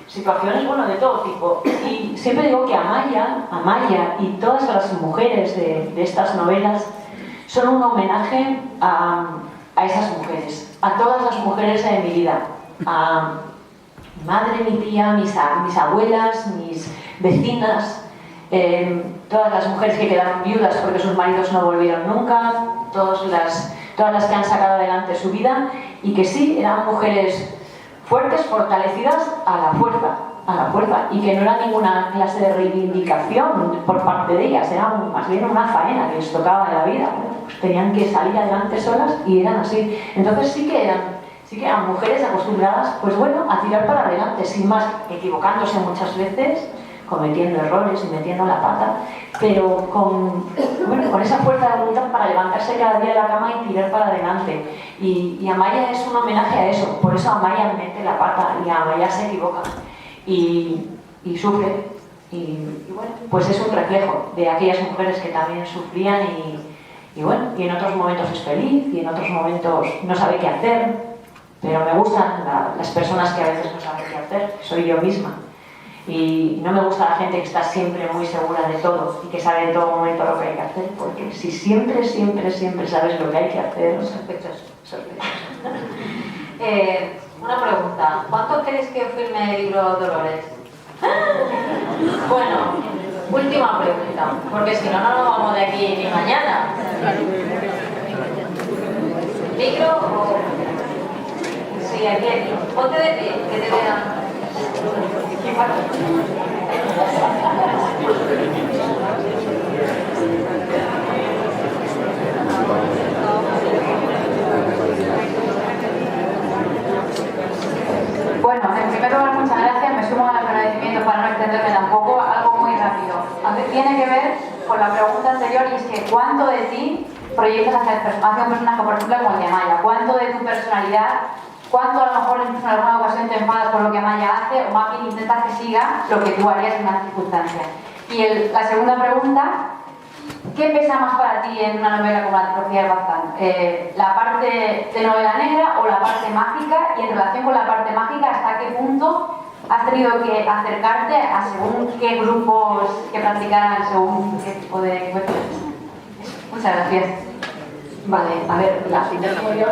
Situaciones, bueno, de todo tipo. Y siempre digo que Amaya y todas las mujeres de estas novelas son un homenaje a esas mujeres, a todas las mujeres de mi vida, a mi madre, mi tía, mis abuelas, mis vecinas, todas las mujeres que quedaron viudas porque sus maridos no volvieron nunca, todas las que han sacado adelante su vida y que sí, eran mujeres fuertes, fortalecidas a la fuerza, y que no era ninguna clase de reivindicación por parte de ellas, era más bien una faena que les tocaba en la vida. Bueno, pues tenían que salir adelante solas y eran así. Entonces sí que eran mujeres acostumbradas, pues bueno, a tirar para adelante, sin más, equivocándose muchas veces, cometiendo errores y metiendo la pata, pero con esa fuerza de voluntad para levantarse cada día de la cama y tirar para adelante. Y Amaya es un homenaje a eso, por eso Amaya mete la pata y Amaya se equivoca y sufre. Y bueno, pues es un reflejo de aquellas mujeres que también sufrían y en otros momentos es feliz y en otros momentos no sabe qué hacer, pero me gustan las personas que a veces no saben qué hacer, soy yo misma. Y no me gusta la gente que está siempre muy segura de todo y que sabe en todo momento lo que hay que hacer, porque si siempre sabes lo que hay que hacer, Sospechoso. Una pregunta, ¿cuánto queréis que firme el libro Dolores? Bueno, última pregunta, porque si no, no nos vamos de aquí ni mañana. ¿Micro o...? Sí, aquí. Ponte de pie, que te vean. Bueno, en primer lugar, muchas gracias. Me sumo al agradecimiento para no extenderme tampoco. Algo muy rápido. Tiene que ver con la pregunta anterior, y es que ¿cuánto de ti proyectas hacia un personaje, por ejemplo, como el de Amaya? ¿Cuánto de tu personalidad, cuánto a lo mejor en alguna ocasión te enfadas por lo que Amaya hace, o más bien intentas que siga lo que tú harías en una circunstancia? Y la segunda pregunta, ¿qué pesa más para ti en una novela como La Trilogía de Baztán? ¿La parte de novela negra o la parte mágica? Y en relación con la parte mágica, ¿hasta qué punto has tenido que acercarte a según qué grupos que practicaran según qué tipo de cuentos? Muchas gracias. Vale, a ver, la primera pregunta.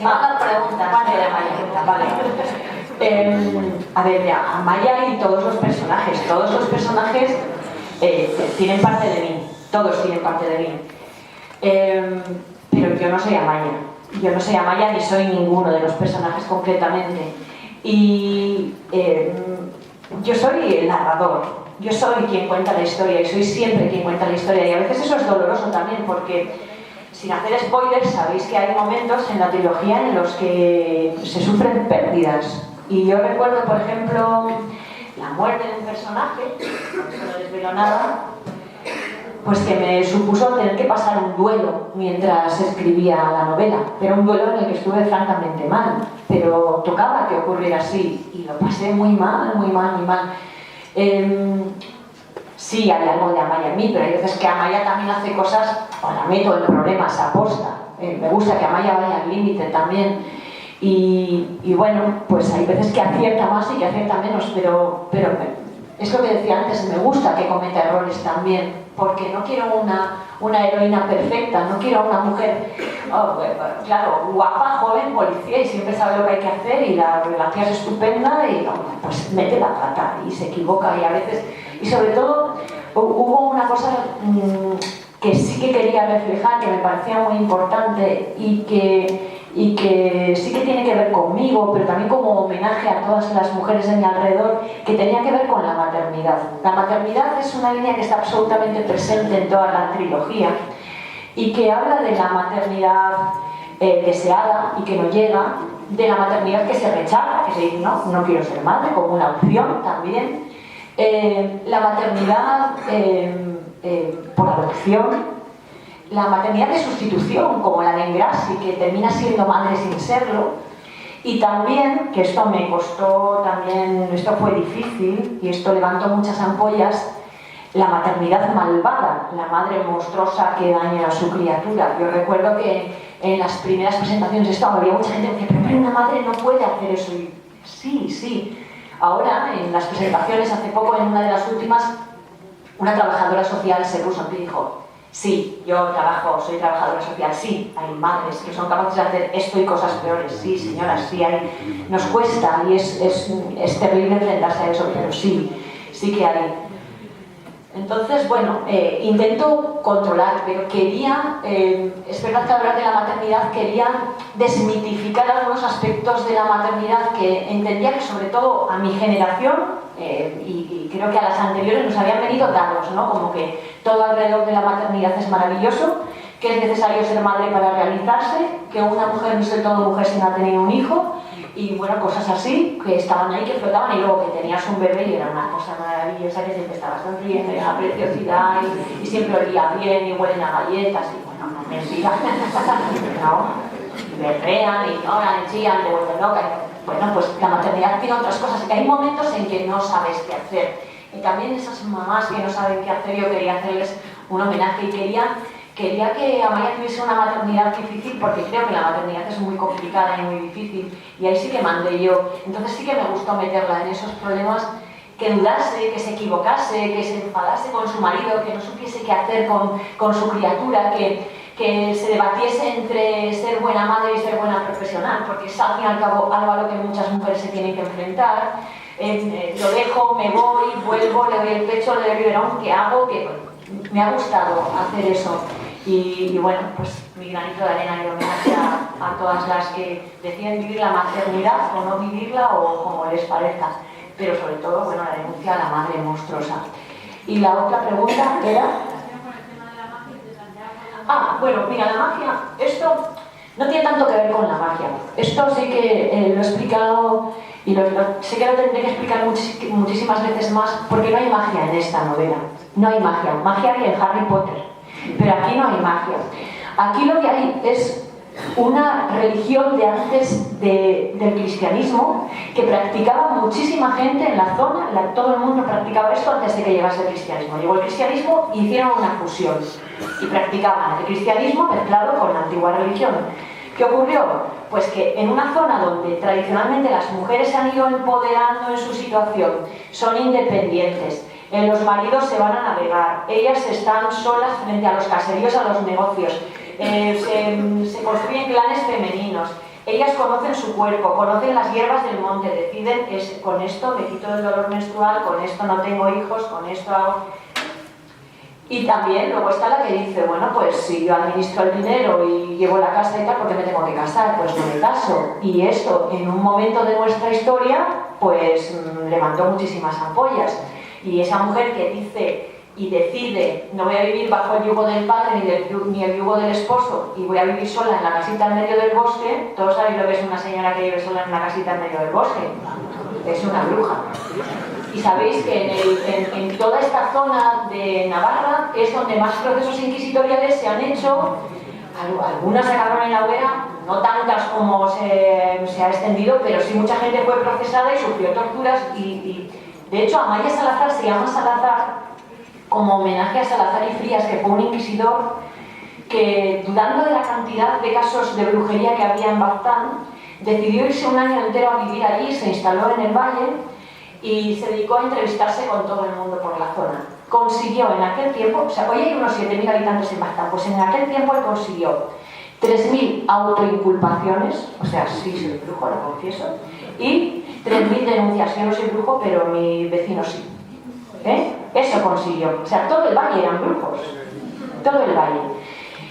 Más preguntas. Vale. A ver, Amaya y todos los personajes tienen parte de mí, todos tienen parte de mí. Pero yo no soy Amaya, ni soy ninguno de los personajes concretamente. Y yo soy el narrador. Yo soy quien cuenta la historia y soy siempre quien cuenta la historia, y a veces eso es doloroso también, porque sin hacer spoilers sabéis que hay momentos en la trilogía en los que se sufren pérdidas, y yo recuerdo, por ejemplo, la muerte de un personaje, no lo desvelo nada, pues que me supuso tener que pasar un duelo mientras escribía la novela, pero un duelo en el que estuve francamente mal, pero tocaba que ocurriera así y lo pasé muy mal. Sí, hay algo de Amaya en mí, pero hay veces que Amaya también hace cosas, o la meto en problemas a posta. Me gusta que Amaya vaya al límite también. Y bueno, pues hay veces que acierta más y que acierta menos, pero es lo que decía antes, me gusta que cometa errores también, porque no quiero una heroína perfecta, no quiero una mujer, claro, guapa, joven, policía y siempre sabe lo que hay que hacer y la relación es estupenda y pues mete la pata y se equivoca y a veces... Y sobre todo hubo una cosa que sí que quería reflejar, que me parecía muy importante y que sí que tiene que ver conmigo, pero también como homenaje a todas las mujeres de mi alrededor, que tenía que ver con la maternidad. La maternidad es una línea que está absolutamente presente en toda la trilogía y que habla de la maternidad deseada y que no llega, de la maternidad que se rechaza, es decir, no quiero ser madre, como una opción también, la maternidad por adopción, la maternidad de sustitución, como la de Ingrassi, que termina siendo madre sin serlo, y también, que esto me costó también, esto fue difícil, y esto levantó muchas ampollas, la maternidad malvada, la madre monstruosa que daña a su criatura. Yo recuerdo que en las primeras presentaciones de esto había mucha gente que decía, pero una madre no puede hacer eso, y sí. Ahora, en las presentaciones, hace poco, en una de las últimas, una trabajadora social se puso en pie y dijo, sí, yo soy trabajadora social, sí, hay madres que son capaces de hacer esto y cosas peores, sí, señoras, sí, nos cuesta y es terrible enfrentarse a eso, pero sí que hay. Entonces, bueno, intento controlar, pero quería, es verdad que al hablar de la maternidad quería desmitificar algunos aspectos de la maternidad que entendía que sobre todo a mi generación, y creo que a las anteriores nos habían venido dados, ¿no? Como que todo alrededor de la maternidad es maravilloso, que es necesario ser madre para realizarse, que una mujer no es del todo mujer si no ha tenido un hijo, y bueno, cosas así, que estaban ahí, que flotaban, y luego que tenías un bebé y era una cosa maravillosa, que siempre estabas sonriendo, y una preciosidad, y siempre olía bien, y huelen a galletas, y bueno, no mentira, no, y berrean, y lloran, y chillan, te vuelven loca, y, bueno, pues la maternidad tiene otras cosas, que hay momentos en que no sabes qué hacer, y también esas mamás que no saben qué hacer, yo quería hacerles un homenaje, y quería que Amaia tuviese una maternidad difícil, porque creo que la maternidad es muy complicada y muy difícil, y ahí sí que mandé yo. Entonces sí que me gustó meterla en esos problemas, que dudase, que se equivocase, que se enfadase con su marido, que no supiese qué hacer con su criatura, que se debatiese entre ser buena madre y ser buena profesional, porque es al fin y al cabo algo a lo que muchas mujeres se tienen que enfrentar. Lo dejo, me voy, vuelvo, le doy el pecho, le doy el biberón, ¿qué hago? Que me ha gustado hacer eso. Y bueno, pues mi granito de arena y homenaje a todas las que deciden vivir la maternidad o no vivirla o como les parezca. Pero sobre todo, bueno, la denuncia a la madre monstruosa. Y la otra pregunta era... bueno, mira, la magia, esto no tiene tanto que ver con la magia. Esto sí que lo he explicado y sé que lo tendré que explicar muchísimas veces más, porque no hay magia en esta novela. No hay magia. Magia hay en Harry Potter. Pero aquí no hay magia. Aquí lo que hay es una religión de antes del cristianismo que practicaba muchísima gente en la zona, todo el mundo practicaba esto antes de que llegase el cristianismo. Llegó el cristianismo y hicieron una fusión y practicaban el cristianismo mezclado con la antigua religión. ¿Qué ocurrió? Pues que en una zona donde tradicionalmente las mujeres se han ido empoderando en su situación, son independientes, los maridos se van a navegar, ellas están solas frente a los caseríos, a los negocios, se construyen clanes femeninos, ellas conocen su cuerpo, conocen las hierbas del monte, deciden, con esto me quito el dolor menstrual, con esto no tengo hijos, con esto hago... Y también luego está la que dice, bueno, pues si yo administro el dinero y llevo la casa y tal, ¿por qué me tengo que casar? Pues no me caso. Y esto, en un momento de nuestra historia, pues levantó muchísimas ampollas. Y esa mujer que dice y decide, no voy a vivir bajo el yugo del padre ni el yugo del esposo, y voy a vivir sola en la casita en medio del bosque, todos sabéis lo que es una señora que vive sola en una casita en medio del bosque. Es una bruja. Y sabéis que en toda esta zona de Navarra es donde más procesos inquisitoriales se han hecho. Algunas se acabaron en la hoguera, no tantas como se ha extendido, pero sí mucha gente fue procesada y sufrió torturas. Y de hecho, Amaia Salazar se llama Salazar como homenaje a Salazar y Frías, que fue un inquisidor que, dudando de la cantidad de casos de brujería que había en Baztán, decidió irse un año entero a vivir allí, se instaló en el valle y se dedicó a entrevistarse con todo el mundo por la zona. Consiguió en aquel tiempo, o sea, hoy hay unos 7.000 habitantes en Baztán, pues en aquel tiempo él consiguió 3.000 autoinculpaciones, o sea, sí soy brujo, lo confieso, y 3.000 denuncias. Yo no soy brujo, pero mi vecino sí. Eso consiguió. O sea, todo el valle eran brujos. Todo el valle.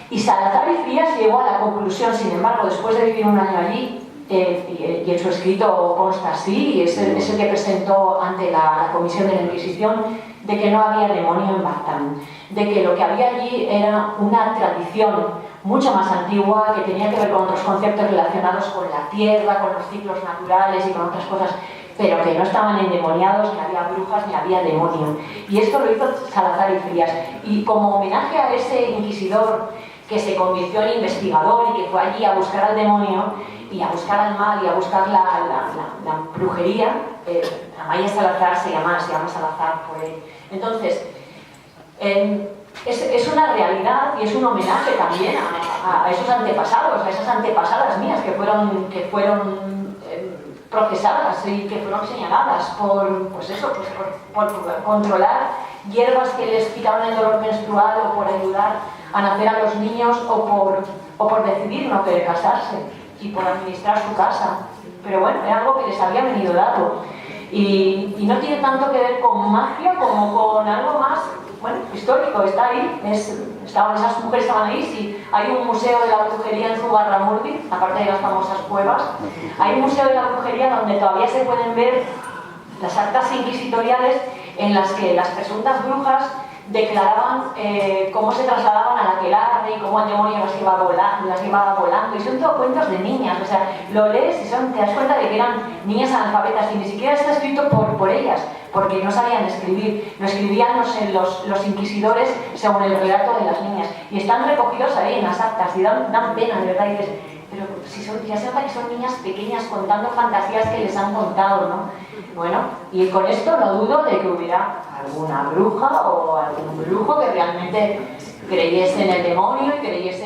Y Salazar y Frías llegó a la conclusión, sin embargo, después de vivir un año allí, y en su escrito consta así, y es el que presentó ante la Comisión de la Inquisición, de que no había demonio en Baztán, de que lo que había allí era una tradición mucho más antigua, que tenía que ver con otros conceptos relacionados con la tierra, con los ciclos naturales y con otras cosas, pero que no estaban endemoniados, ni había brujas, ni había demonio. Y esto lo hizo Salazar y Frías. Y como homenaje a ese inquisidor que se convirtió en investigador y que fue allí a buscar al demonio y a buscar al mal y a buscar la brujería, Amaia Salazar se llama Salazar por él. Entonces, es una realidad y es un homenaje también a esos antepasados, a esas antepasadas mías que fueron procesadas y que fueron señaladas por controlar hierbas que les quitaban el dolor menstrual, o por ayudar a nacer a los niños, o por decidir no querer casarse y por administrar su casa. Pero bueno, era algo que les había venido dado. Y no tiene tanto que ver con magia como con algo más, bueno, histórico. Está ahí, esas mujeres estaban ahí. Sí, hay un museo de la brujería en Zugarramurdi, aparte de las famosas cuevas. Hay un museo de la brujería donde todavía se pueden ver las actas inquisitoriales en las que las presuntas brujas declaraban cómo se trasladaban a la aquelarre y cómo el demonio las iba volando, y son todo cuentos de niñas. O sea, lo lees y te das cuenta de que eran niñas analfabetas, y ni siquiera está escrito por ellas, porque no sabían escribir. Lo escribían los inquisidores según el relato de las niñas, y están recogidos ahí en las actas, y dan pena, de verdad. Y dices, pero ya se nota que son niñas pequeñas contando fantasías que les han contado, ¿no? Bueno, y con esto no dudo de que hubiera alguna bruja o algún brujo que realmente creyese en el demonio y creyese